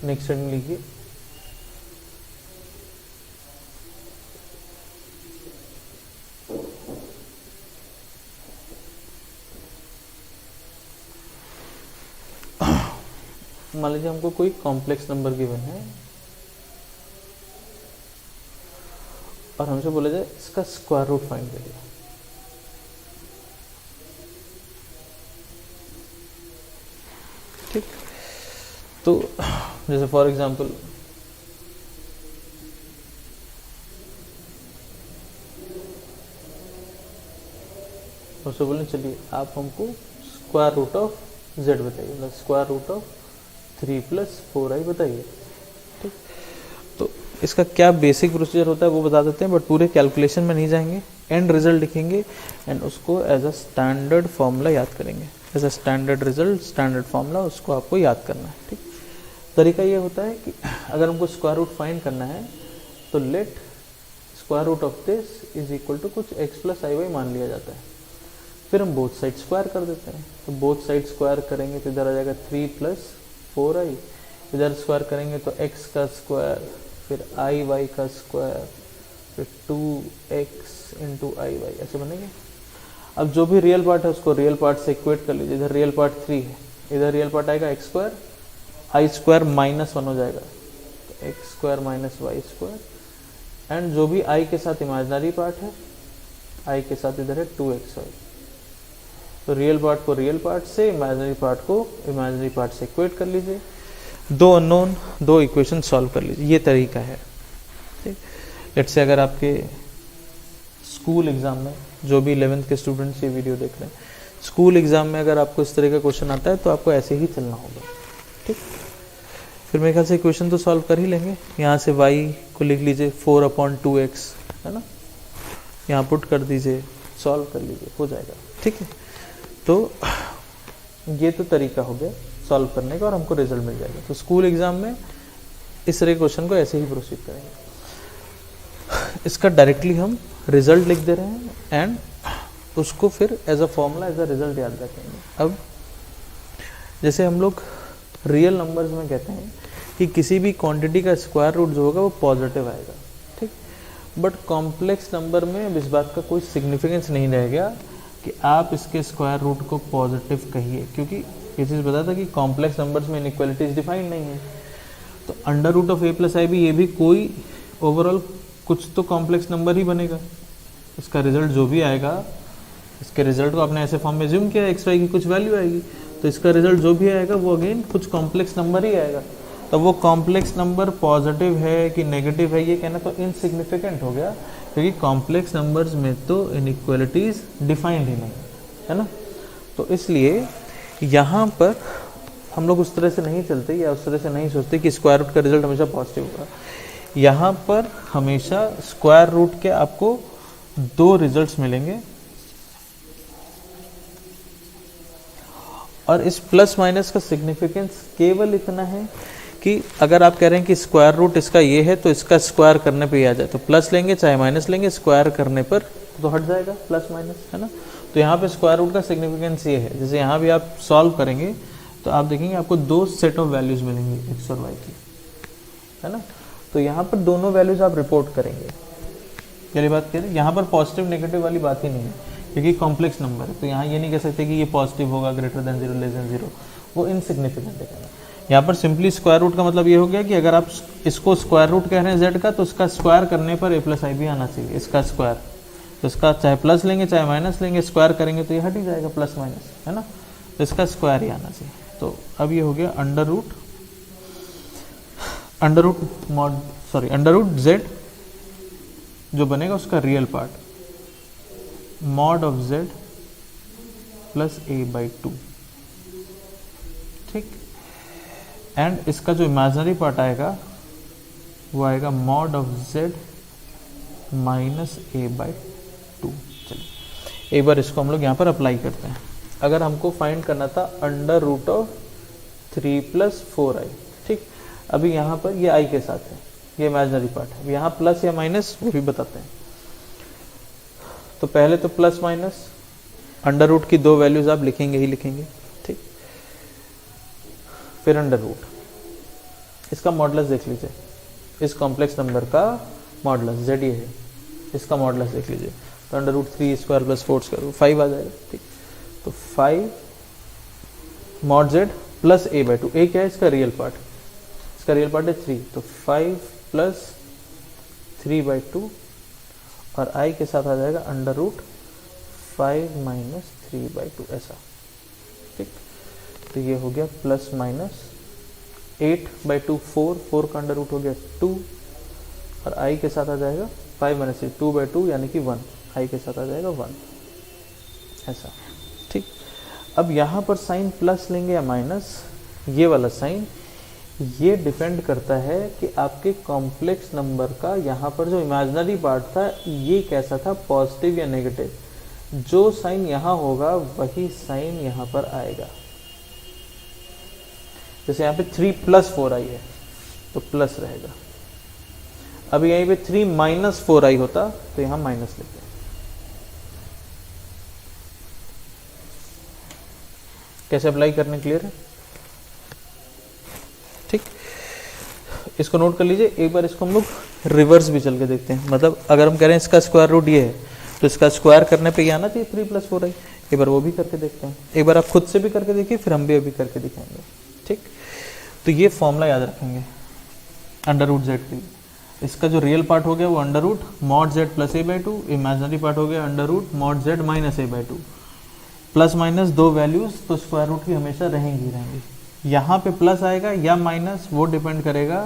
नेक्स्ट हेडिंग लिखिए, मान लीजिए हमको कोई कॉम्प्लेक्स नंबर गिवन है और हमसे बोला जाए इसका स्क्वायर रूट फाइंड करिए। ठीक, तो जैसे फॉर एग्जांपल उससे बोले चलिए आप हमको स्क्वायर रूट ऑफ z बताइए, मतलब स्क्वायर रूट ऑफ 3 + 4i बताइए। ठीक, तो इसका क्या बेसिक प्रोसीजर होता है वो बता देते हैं, बट पूरे कैलकुलेशन में नहीं जाएंगे। एंड रिजल्ट लिखेंगे एंड उसको एज अ स्टैंडर्ड फॉर्मूला याद करेंगे, as a standard result, standard formula उसको आपको याद करना है। ठीक, तरीका ये होता है कि अगर हमको स्क्वायर रूट फाइंड करना है तो let square root of this is equal to कुछ x + iy मान लिया जाता है, फिर हम बोथ साइड स्क्वायर कर देते हैं। तो बोथ साइड स्क्वायर करेंगे तो इधर आ जाएगा 3 + 4i, इधर स्क्वायर करेंगे तो x का स्क्वायर, फिर iy का स्क्वायर, फिर 2x × iy, ऐसे बनेंगे। अब जो भी रियल पार्ट है उसको रियल पार्ट से इक्वेट कर लीजिए। इधर रियल पार्ट 3 है, इधर रियल पार्ट आएगा x², i² -1 हो जाएगा, तो x² - y², एंड जो भी i के साथ इमेजिनरी पार्ट है, i के साथ इधर है 2xy। तो रियल पार्ट को रियल पार्ट से, इमेजिनरी पार्ट को इमेजिनरी पार्ट से इक्वेट कर लीजिए, दो अननोन, दो इक्वेशन सॉल्व कर लीजिए। ये तरीका है। ठीक, लेट्स से अगर आपके स्कूल एग्जाम में, जो भी 11th के स्टूडेंट्स ये वीडियो देख रहे हैं, स्कूल एग्जाम में अगर आपको इस तरह का क्वेश्चन आता है तो आपको ऐसे ही चलना होगा। ठीक, फिर मेरे ख्याल से इक्वेशन तो सॉल्व कर ही लेंगे। यहाँ से y को लिख लीजिए 4/2x, है ना, यहाँ पुट कर दीजिए, सॉल्व कर लीजिए, हो जाएगा। ठीक है, तो ये तो तरीका हो गया सॉल्व करने का और हमको रिजल्ट मिल जाएगा। तो स्कूल एग्जाम में इस तरह के क्वेश्चन को ऐसे ही प्रोसीड करेंगे। इसका डायरेक्टली हम रिजल्ट लिख दे रहे हैं एंड उसको फिर as a formula, as a result याद रखेंगे। अब जैसे हम लोग रियल नंबर्स में कहते हैं कि किसी भी क्वांटिटी का स्क्वायर रूट जो होगा वो पॉजिटिव आएगा। ठीक, बट कॉम्प्लेक्स नंबर में इस बात का कोई सिग्निफिकेंस नहीं रह गया कि आप इसके स्क्वायर रूट को पॉजिटिव कहिए, क्योंकि ये चीज़ बता था कि कॉम्प्लेक्स नंबर्स में इनइक्वालिटीज डिफाइंड नहीं है। तो √(a + i) भी, ये भी कोई ओवरऑल कुछ तो कॉम्प्लेक्स नंबर ही बनेगा। इसका रिजल्ट जो भी आएगा, इसके रिजल्ट को आपने ऐसे फॉर्म में ज्यूम किया, x y की कुछ वैल्यू आएगी, तो इसका रिजल्ट जो भी आएगा वो अगेन कुछ कॉम्प्लेक्स नंबर ही आएगा। तो वो कॉम्प्लेक्स नंबर पॉजिटिव है कि नेगेटिव है ये कहना तो इनसिग्निफिकेंट हो गया, क्योंकि कॉम्प्लेक्स नंबर्स में तो इनइक्वालिटीज डिफाइंड ही नहीं है ना। तो इसलिए यहाँ पर हम लोग उस तरह से नहीं चलते या उस तरह से नहीं सोचते कि स्क्वायर रूट का रिजल्ट हमेशा पॉजिटिव होगा। यहाँ पर हमेशा स्क्वायर रूट के आपको दो रिजल्ट्स मिलेंगे, और इस प्लस माइनस का सिग्निफिकेंस केवल इतना है कि अगर आप कह रहे हैं कि स्क्वायर रूट इसका ये है तो इसका स्क्वायर करने पे ही आ जाए, तो प्लस लेंगे चाहे माइनस लेंगे, स्क्वायर करने पर तो हट जाएगा प्लस माइनस, है ना। तो यहाँ पे स्क्वायर रूट का सिग्निफिकेंस ये है। जैसे यहाँ भी आप सॉल्व करेंगे तो आप देखेंगे आपको दो सेट ऑफ वैल्यूज मिलेंगी x और y की, है ना। तो यहाँ पर दोनों वैल्यूज आप रिपोर्ट करेंगे। पहली बात कह रहे हैं यहाँ पर पॉजिटिव नेगेटिव वाली बात ही नहीं है, क्योंकि कॉम्प्लेक्स नंबर है। तो यहाँ ये नहीं कह सकते कि ये पॉजिटिव होगा >0 <0, वो इनसिग्निफिकेंट है। यहाँ पर सिंपली स्क्वायर रूट का मतलब ये हो गया कि अगर आप इसको स्क्वायर रूट कह रहे हैं z का, तो उसका स्क्वायर करने पर a + i भी आना चाहिए, इसका स्क्वायर। तो इसका चाहे प्लस लेंगे चाहे माइनस लेंगे, स्क्वायर करेंगे तो ये हट ही जाएगा प्लस माइनस, है ना। तो इसका स्क्वायर ही आना चाहिए, तो अब ये हो गया अंडर रूट z जो बनेगा उसका real part mod of z plus a/2, ठीक। एंड इसका जो इमेजिनरी पार्ट आएगा वो आएगा mod of z minus a/2। चलिए एक बार इसको हम लोग यहाँ पर अप्लाई करते हैं। अगर हमको फाइंड करना था अंडर रूट ऑफ 3 + 4i, ठीक। अभी यहाँ पर ये i के साथ है, ये इमेजिनरी पार्ट है, यहाँ प्लस या माइनस वो भी बताते हैं। तो पहले तो प्लस माइनस अंडर रूट की 2 वैल्यूज आप लिखेंगे ही लिखेंगे, ठीक। फिर अंडर रूट, इसका मॉडुलस देख लीजिए, इस कॉम्प्लेक्स नंबर का मॉडुलस z ये है, इसका मॉडुलस देख लीजिए। तो अंडर रूट 3² + 4² 5 आ जाएगा, ठीक। तो 5 mod z plus a/2, a क्या है इसका रियल पार्ट, इसका रियल पार्ट है 3, तो 5 + 3/2 और i के साथ आ जाएगा अंडर रूट 5 - 3/2 ऐसा, ठीक। तो ये हो गया प्लस माइनस 8/2 4 का अंडर रूट हो गया 2 और i के साथ आ जाएगा 5 - 3 2/2 यानी कि 1, i के साथ आ जाएगा 1 ऐसा, ठीक। अब यहाँ पर साइन प्लस लेंगे या माइनस, ये वाला साइन, ये डिपेंड करता है कि आपके कॉम्प्लेक्स नंबर का यहाँ पर जो इमेजिनरी पार्ट था ये कैसा था, पॉजिटिव या नेगेटिव। जो साइन यहाँ होगा वही साइन यहाँ पर आएगा। जैसे यहाँ पे 3 + 4i है तो प्लस रहेगा। अब यहीं पे 3 - 4i होता तो यहाँ माइनस लेते हैं। कैसे अप्लाई करने, क्लियर है, ठीक। इसको नोट कर लीजिए। एक बार इसको हम लोग रिवर्स भी चल के देखते हैं। मतलब अगर हम कह रहे हैं इसका स्क्वायर रूट ये है तो इसका स्क्वायर करने पे ये आना चाहिए 3 + 4i। एक बार वो भी करके देखते हैं। एक बार आप खुद से भी करके देखिए, फिर हम भी अभी करके दिखाएंगे, ठीक। तो ये फॉर्मूला याद रखेंगे अंडर रूट z के लिए। इसका जो रियल पार्ट हो गया वो under root mod z plus a/2, imaginary part हो गया under root mod z minus a/2। Plus minus 2 values तो स्क्वायर रूट की हमेशा रहेंगी। यहाँ पे प्लस आएगा या माइनस वो डिपेंड करेगा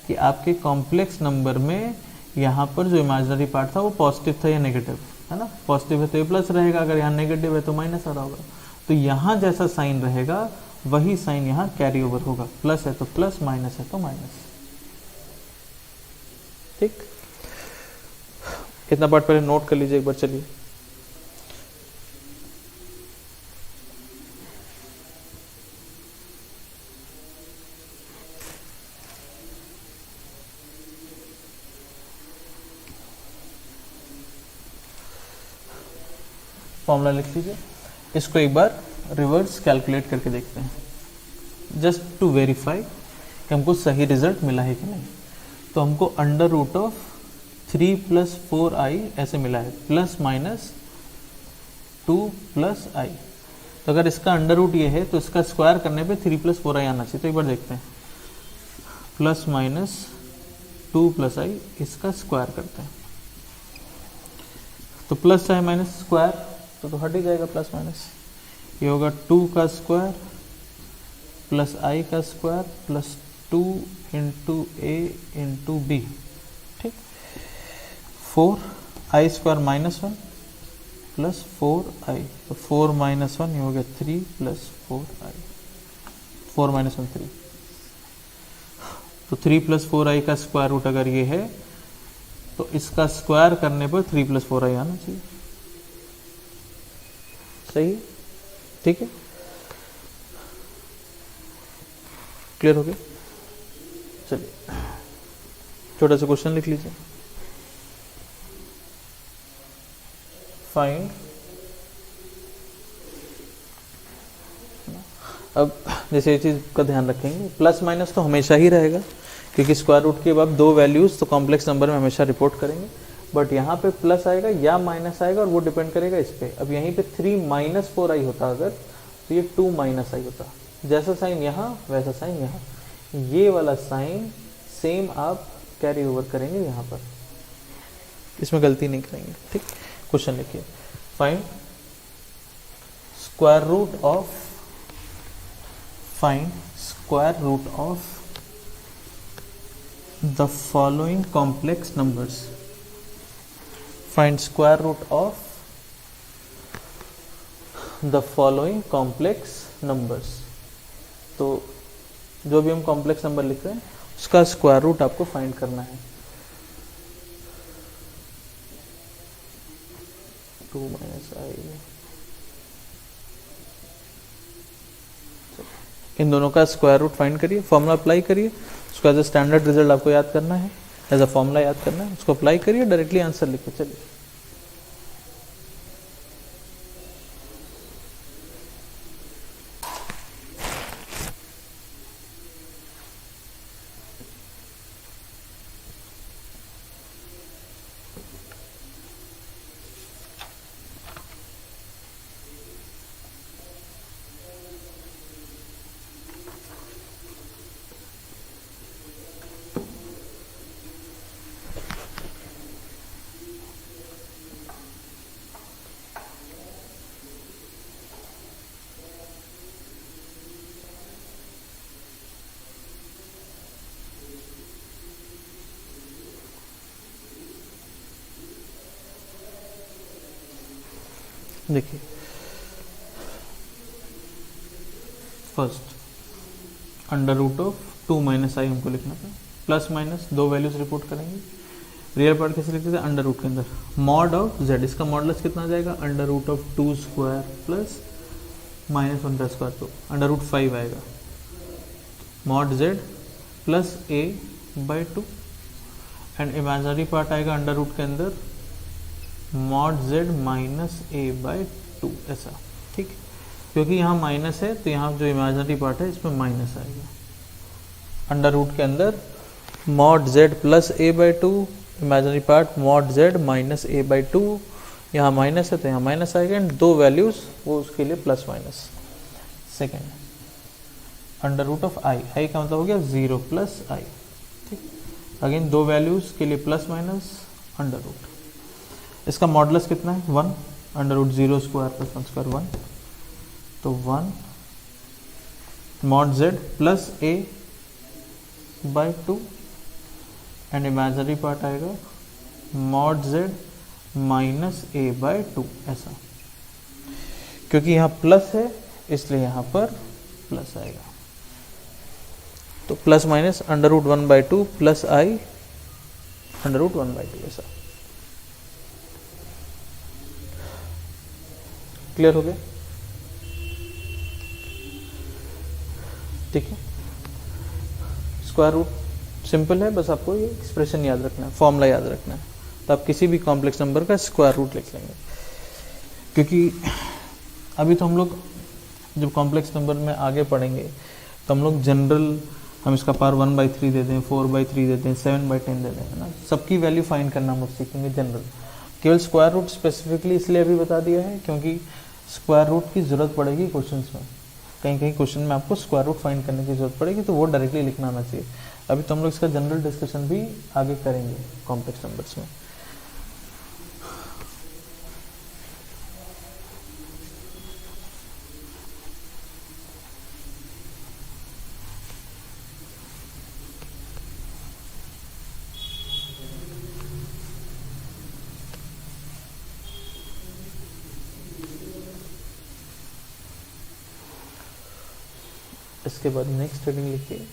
कि आपके कॉम्प्लेक्स नंबर में यहाँ पर जो इमेजिनरी पार्ट था वो पॉजिटिव था या नेगेटिव, है ना। पॉजिटिव है तो ये प्लस रहेगा, अगर यहाँ नेगेटिव है तो माइनस आ रहा होगा। तो यहाँ जैसा साइन रहेगा वही साइन यहाँ कैरी ओवर होगा। प्लस है तो प्लस, माइनस है तो माइनस, ठीक। इतना पार्ट पहले नोट कर लीजिए एक बार। चलिए फॉर्मूला लिख लीजिए। इसको एक बार रिवर्स कैलकुलेट करके देखते हैं, जस्ट टू वेरीफाई कि हमको सही रिजल्ट मिला है कि नहीं। तो हमको अंडर रूट ऑफ 3 + 4i ऐसे मिला है, प्लस माइनस 2 + i। तो अगर इसका अंडर रूट ये है तो इसका स्क्वायर करने पे 3 + 4i आना चाहिए। तो एक बार देखते हैं, प्लस माइनस 2 + i, इसका स्क्वायर करते हैं। तो प्लस चाहे माइनस स्क्वायर तो हट ही जाएगा प्लस माइनस। ये होगा 2 का स्क्वायर प्लस i का स्क्वायर प्लस 2 × a × b, ठीक। 4i² -1 प्लस 4i, तो 4 - 1 ये हो गया 3 + 4i, 4 - 1 3। तो 3 + 4i का स्क्वायर रूट अगर ये है तो इसका स्क्वायर करने पर 3 + 4i आना चाहिए। सही है, ठीक है, क्लियर हो गया। चलिए छोटा सा क्वेश्चन लिख लीजिए। फाइंड, अब जैसे ये चीज का ध्यान रखेंगे, प्लस माइनस तो हमेशा ही रहेगा क्योंकि स्क्वायर रूट के बाद 2 वैल्यूज तो कॉम्प्लेक्स नंबर में हमेशा रिपोर्ट करेंगे। बट यहाँ पे प्लस आएगा या माइनस आएगा और वो डिपेंड करेगा इस पे। अब यहीं पे 3 - 4i होता अगर तो ये 2 - i होता। जैसा साइन यहाँ वैसा साइन यहाँ, ये वाला साइन सेम आप कैरी ओवर करेंगे यहाँ पर, इसमें गलती नहीं करेंगे, ठीक। क्वेश्चन लिखिए, find square root of find square root of the following complex numbers. Find square root of the following complex numbers. तो जो भी हम कॉम्प्लेक्स नंबर लिख रहे हैं उसका स्क्वायर रूट आपको फाइंड करना है. 2 - i. इन दोनों का स्क्वायर रूट फाइंड करिए, फॉर्मूला अप्लाई करिए. उसका एज स्टैंडर्ड रिजल्ट आपको याद करना है, एज अ फॉर्मूला याद करना है, उसको अप्लाई करिए, डायरेक्टली आंसर लिखिए. चलिए देखिए, first under root of 2 - i हमको लिखना था. प्लस माइनस दो वैल्यूज रिपोर्ट करेंगे. रियल पार्ट कैसे लिखते थे? अंडर रूट के अंदर मॉड ऑफ z. इसका मॉडुलस कितना आ जाएगा? Under root of 2 square plus -1 का स्क्वायर, तो अंडर रूट 5 आएगा. Mod z plus a/2 and imaginary part आएगा अंडर रूट के अंदर मॉड z माइनस a/2 ऐसा. ठीक, क्योंकि यहाँ माइनस है तो यहाँ जो इमेजिनरी पार्ट है इसमें माइनस आएगा. अंडर रूट के अंदर mod z plus a/2, imaginary part mod z minus a/2. यहाँ माइनस है तो यहाँ माइनस आएगा एंड दो वैल्यूज वो उसके लिए plus minus. Second under root of i का मतलब हो गया 0 प्लस i. ठीक, अगेन दो वैल्यूज के लिए प्लस माइनस अंडर रूट. इसका मॉडुलस कितना है? 1. Under root 0 square plus 1 square 1, तो 1 mod z plus a/2 and imaginary part आएगा मॉड z माइनस a/2 ऐसा. क्योंकि यहाँ प्लस है इसलिए यहाँ पर प्लस आएगा. तो plus minus under root 1/2 plus i under root 1/2 ऐसा. क्लियर हो गया? ठीक है, स्क्वायर रूट सिंपल है, बस आपको ये एक्सप्रेशन याद रखना है, फॉर्मूला याद रखना है, तो आप किसी भी कॉम्प्लेक्स नंबर का स्क्वायर रूट लिख लेंगे. क्योंकि अभी तो हम लोग जब कॉम्प्लेक्स नंबर में आगे पढ़ेंगे तो हम लोग जनरल, हम इसका पावर 1/3 दे दें, 4/3 दे दें, 7/10 दे दें, है ना, सबकी वैल्यू फाइंड करना हम लोग सीखेंगे जनरल. केवल स्क्वायर रूट स्पेसिफिकली इसलिए अभी बता दिया है क्योंकि स्क्वायर रूट की ज़रूरत पड़ेगी क्वेश्चंस में. कहीं कहीं क्वेश्चन में आपको स्क्वायर रूट फाइंड करने की ज़रूरत पड़ेगी, तो वो डायरेक्टली लिखना आना चाहिए. अभी तो हम लोग इसका जनरल डिस्कशन भी आगे करेंगे कॉम्प्लेक्स नंबर्स में. इसके बाद नेक्स्ट हेडिंग लिखिए.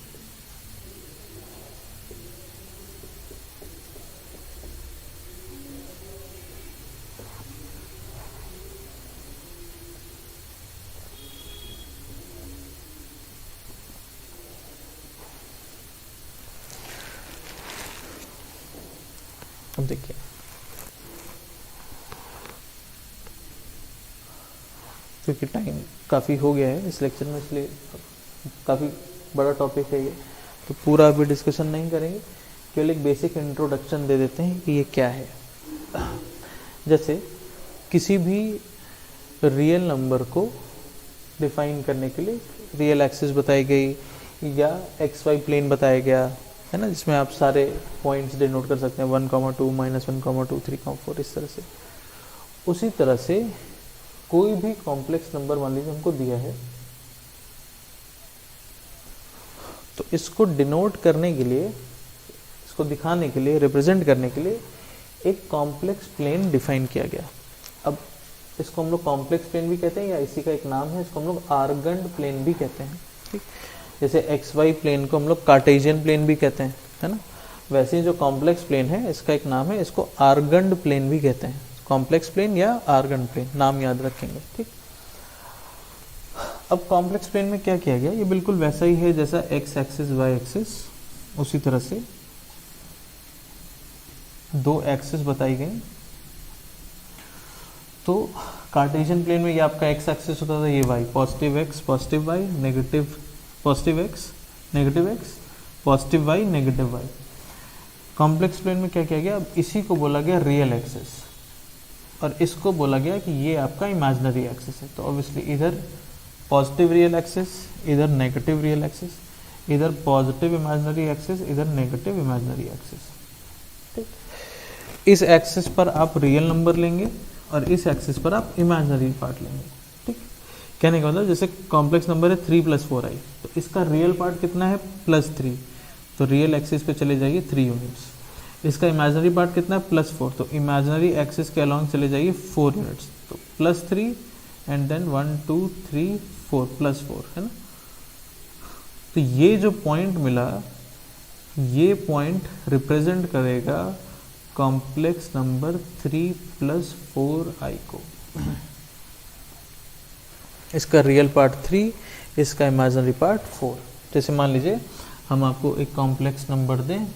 अब देखिए, क्योंकि टाइम काफ़ी हो गया है इस लेक्चर में, इसलिए काफ़ी बड़ा टॉपिक है ये, तो पूरा अभी डिस्कशन नहीं करेंगे, केवल एक बेसिक इंट्रोडक्शन दे देते हैं कि ये क्या है. जैसे किसी भी रियल नंबर को डिफाइन करने के लिए रियल एक्सिस बताई गई या XY प्लेन बताया गया है ना, जिसमें आप सारे पॉइंट्स डिनोट कर सकते हैं 1, 2, -1, 2, 3, 4 इस तरह से. उसी तरह से कोई भी कॉम्प्लेक्स नंबर मान लीजिए हमको दिया है तो इसको डिनोट करने के लिए, इसको दिखाने के लिए, रिप्रेजेंट करने के लिए एक कॉम्प्लेक्स प्लेन डिफाइन किया गया। अब इसको हम लोग कॉम्प्लेक्स प्लेन भी कहते हैं या इसी का एक नाम है, इसको हम लोग आर्गन्ड प्लेन भी कहते हैं, ठीक। जैसे एक्स वाई प्लेन को हम लोग कार्टेशियन प्लेन भी कहते हैं, है ना। वैसे ही जो कॉम्प्लेक्स प्लेन है इसका एक नाम है, इसको आर्गन्ड प्लेन भी कहते हैं। कॉम्प्लेक्स प्लेन या आर्गन्ड प्लेन, नाम याद रखेंगे, ठीक। अब कॉम्प्लेक्स प्लेन में क्या किया गया, ये बिल्कुल वैसा ही है जैसा एक्स एक्सिस वाई एक्सिस, उसी तरह से दो एक्सिस बताई गई। तो कार्टेशियन प्लेन में ये आपका एक्स एक्सिस होता था, ये Y, positive X positive Y, negative positive X negative X, positive Y negative Y. Complex plane में क्या किया गया, अब इसी को बोला गया रियल एक्सिस और इसको बोला गया कि ये आपका इमेजिनरी एक्सिस है। तो ऑब्वियसली इधर पॉजिटिव रियल एक्सिस, इधर नेगेटिव रियल एक्सिस, इधर पॉजिटिव इमेजिनरी एक्सिस, इधर नेगेटिव इमेजिनरी एक्सिस, ठीक। इस एक्सिस पर आप रियल नंबर लेंगे और इस एक्सिस पर आप इमेजिनरी पार्ट लेंगे, ठीक। कहने का मतलब जैसे कॉम्प्लेक्स नंबर है 3 + 4i, तो इसका रियल पार्ट कितना है +3, तो रियल एक्सिस पे चले जाइए 3 यूनिट्स। इसका इमेजिनरी पार्ट कितना है +4, तो इमेजिनरी एक्सिस के अलॉन्ग चले जाइए 4 यूनिट्स, तो +3 एंड देन 1 2 3 4 +4, है ना। तो ये जो पॉइंट मिला, ये पॉइंट रिप्रेजेंट करेगा कॉम्प्लेक्स नंबर 3 + 4i को। इसका रियल पार्ट 3, इसका इमेजिनरी पार्ट 4। जैसे मान लीजिए हम आपको एक कॉम्प्लेक्स नंबर दें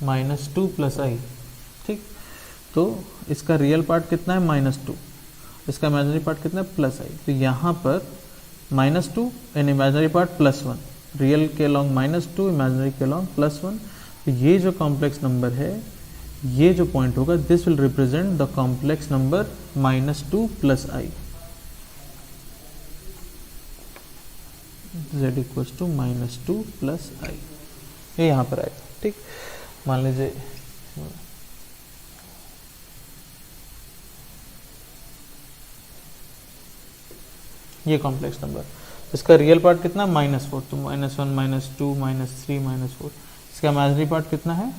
-2 + i, ठीक। तो इसका रियल पार्ट कितना है -2, इसका इमेजिनरी पार्ट कितना है +i। तो यहाँ पर -2 एंड इमेजिनरी पार्ट +1, रियल के अलॉन्ग -2, इमेजिनरी के अलॉन्ग +1। तो ये जो कॉम्प्लेक्स नंबर है, ये जो पॉइंट होगा, this will represent the complex number -2 + i, z = -2 + i, ये यहाँ पर आएगा, ठीक। मान लीजिए ये कॉम्प्लेक्स नंबर, इसका रियल पार्ट कितना -4, तो -1 -2 -3 -4। इसका इमेजिनरी पार्ट कितना है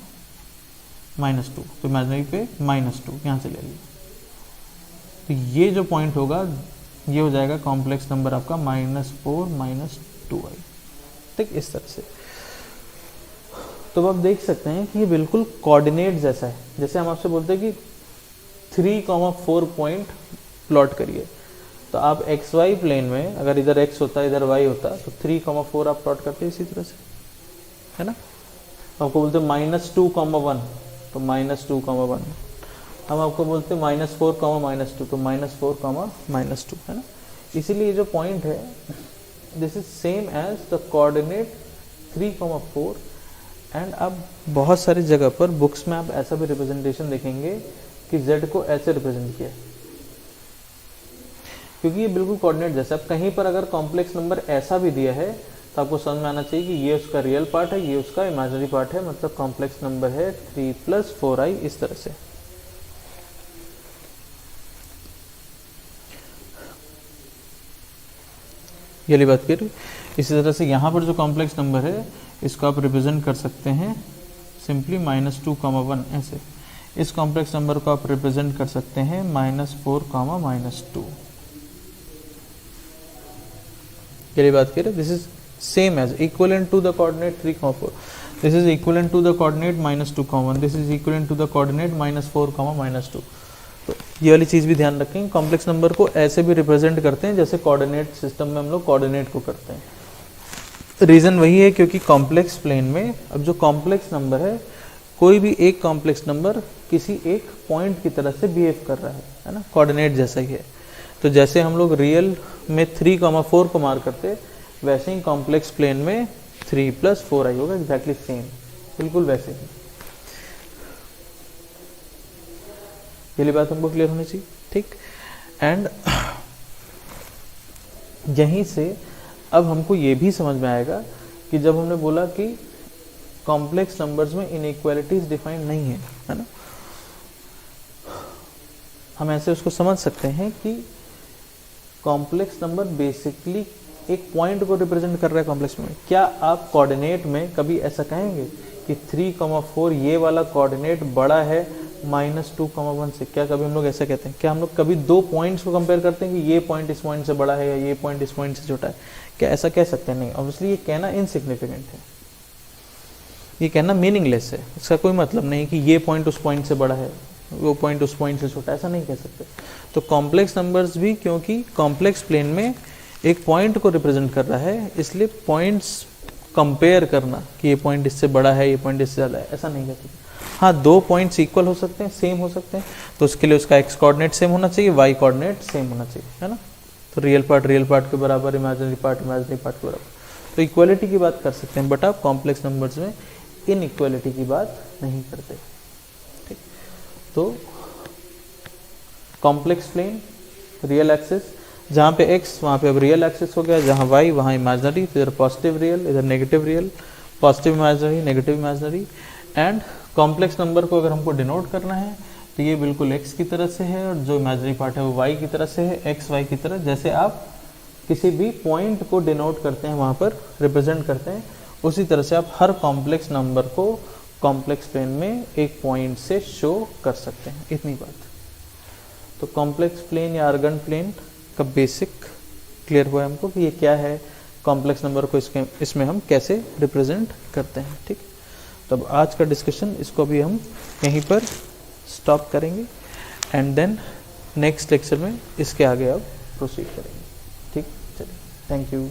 -2, तो इमेजिनरी पे -2 यहाँ से ले लिया। तो ये जो पॉइंट होगा ये हो जाएगा कॉम्प्लेक्स नंबर आपका -4 -2i, ठीक। इस तरह से तो आप देख सकते हैं कि ये बिल्कुल कोऑर्डिनेट जैसा है। जैसे हम आपसे बोलते हैं कि 3,4 पॉइंट प्लॉट करिए, तो आप एक्स वाई प्लेन में अगर इधर x होता इधर y होता तो 3,4 आप प्लॉट करते इसी तरह से, है ना। आपको बोलते हैं -2, 1, तो -2, 1। हम आपको बोलते हैं -4, -2, तो -4, -2, है ना। इसीलिए ये जो पॉइंट है this is same as the coordinate 3,4। And अब बहुत सारी जगह पर बुक्स में आप ऐसा भी रिप्रेजेंटेशन देखेंगे कि z को ऐसे रिप्रेजेंट किया, क्योंकि ये बिल्कुल कोऑर्डिनेट जैसा। अब कहीं पर अगर कॉम्प्लेक्स नंबर ऐसा भी दिया है तो आपको समझ में आना चाहिए कि ये उसका रियल पार्ट है, ये उसका इमेजिनरी पार्ट है, मतलब कॉम्प्लेक्स नंबर है 3 + 4i, इस तरह से। ये वाली बात करिए। इसी तरह से यहाँ पर जो कॉम्प्लेक्स नंबर है इसको आप रिप्रेजेंट कर सकते हैं सिंपली -2, 1 ऐसे। इस कॉम्प्लेक्स नंबर को आप रिप्रेजेंट कर सकते हैं -4, -2। ये बात करें, this is same as equivalent to the coordinate 3, 4। This is equivalent to the coordinate -2, 1। This is equivalent to the coordinate -4, -2। तो ये वाली चीज़ भी ध्यान रखें, कॉम्प्लेक्स नंबर को ऐसे भी रिप्रेजेंट करते हैं जैसे कोऑर्डिनेट सिस्टम में हम लोग कोऑर्डिनेट को करते हैं। रीज़न वही है क्योंकि कॉम्प्लेक्स प्लेन में अब जो कॉम्प्लेक्स नंबर है, कोई भी एक कॉम्प्लेक्स नंबर किसी एक पॉइंट की तरह से बिहेव कर रहा है ना, कोऑर्डिनेट जैसा ही है। तो जैसे हम लोग रियल में 3, 4 को मार करते, वैसे ही कॉम्प्लेक्स प्लेन में 3 + 4i होगा, एग्जैक्टली सेम, बिल्कुल वैसे ही। ये बात हमको क्लियर होनी चाहिए, ठीक। एंड यहीं से अब हमको ये भी समझ में आएगा कि जब हमने बोला कि कॉम्प्लेक्स नंबर्स में इनइक्वालिटीज डिफाइन नहीं है ना, हम ऐसे उसको समझ सकते हैं कि कॉम्प्लेक्स नंबर बेसिकली एक पॉइंट को रिप्रेजेंट कर रहा है कॉम्प्लेक्स में। क्या आप कोऑर्डिनेट में कभी ऐसा कहेंगे कि 3,4 ये वाला कोऑर्डिनेट बड़ा है -2,1 से? क्या कभी हम लोग ऐसा कहते हैं? क्या हम लोग कभी दो पॉइंट्स को कंपेयर करते हैं कि ये पॉइंट इस पॉइंट से बड़ा है या ये पॉइंट इस पॉइंट से छोटा है? क्या ऐसा कह सकते हैं? नहीं, ऑब्वियसली ये कहना इनसिग्निफिकेंट है, ये कहना मीनिंगलेस है। इसका कोई मतलब नहीं कि ये पॉइंट उस पॉइंट से बड़ा है, वो पॉइंट उस पॉइंट से छोटा है, ऐसा नहीं कह सकते। तो कॉम्प्लेक्स नंबर्स भी, क्योंकि कॉम्प्लेक्स प्लेन में एक पॉइंट को रिप्रेजेंट कर रहा है, इसलिए पॉइंट्स कंपेयर करना कि ये पॉइंट इससे बड़ा है, ये पॉइंट इससे ज़्यादा है, ऐसा नहीं कह सकते। हाँ, दो पॉइंट्स इक्वल हो सकते हैं, सेम हो सकते हैं, तो उसके लिए उसका एक्स कोऑर्डिनेट सेम होना चाहिए, वाई कोऑर्डिनेट सेम होना चाहिए, है ना। तो रियल पार्ट के बराबर, इमेजिनरी पार्ट के बराबर, तो इक्वलिटी की बात कर सकते हैं, बट आप कॉम्प्लेक्स नंबर्स में इन इक्वलिटी की बात नहीं करते। ठीक, तो कॉम्प्लेक्स प्लेन, रियल एक्सिस, जहाँ पे x वहाँ पे अब रियल एक्सिस हो गया, जहाँ y वहाँ इमेजिनरी, इधर पॉजिटिव रियल, इधर negative real, positive imaginary, negative imaginary. And complex number को अगर हमको डिनोट करना है तो ये बिल्कुल x की तरह से है, और जो इमेजिनरी पार्ट है वो y की तरह से है, x y की तरह। जैसे आप किसी भी पॉइंट को डिनोट करते हैं, वहाँ पर रिप्रेजेंट करते हैं, उसी तरह से आप हर कॉम्प्लेक्स नंबर को कॉम्प्लेक्स प्लेन में एक पॉइंट से शो कर सकते हैं। इतनी बात। तो कॉम्प्लेक्स प्लेन या आर्गन प्लेन का बेसिक क्लियर हुआ है हमको कि ये क्या है, कॉम्प्लेक्स नंबर को इसमें हम कैसे रिप्रेजेंट करते हैं। ठीक, तो अब आज का डिस्कशन इसको भी हम यहीं पर स्टॉप करेंगे, एंड देन नेक्स्ट लेक्चर में इसके आगे अब प्रोसीड करेंगे। ठीक, चलिए, थैंक यू।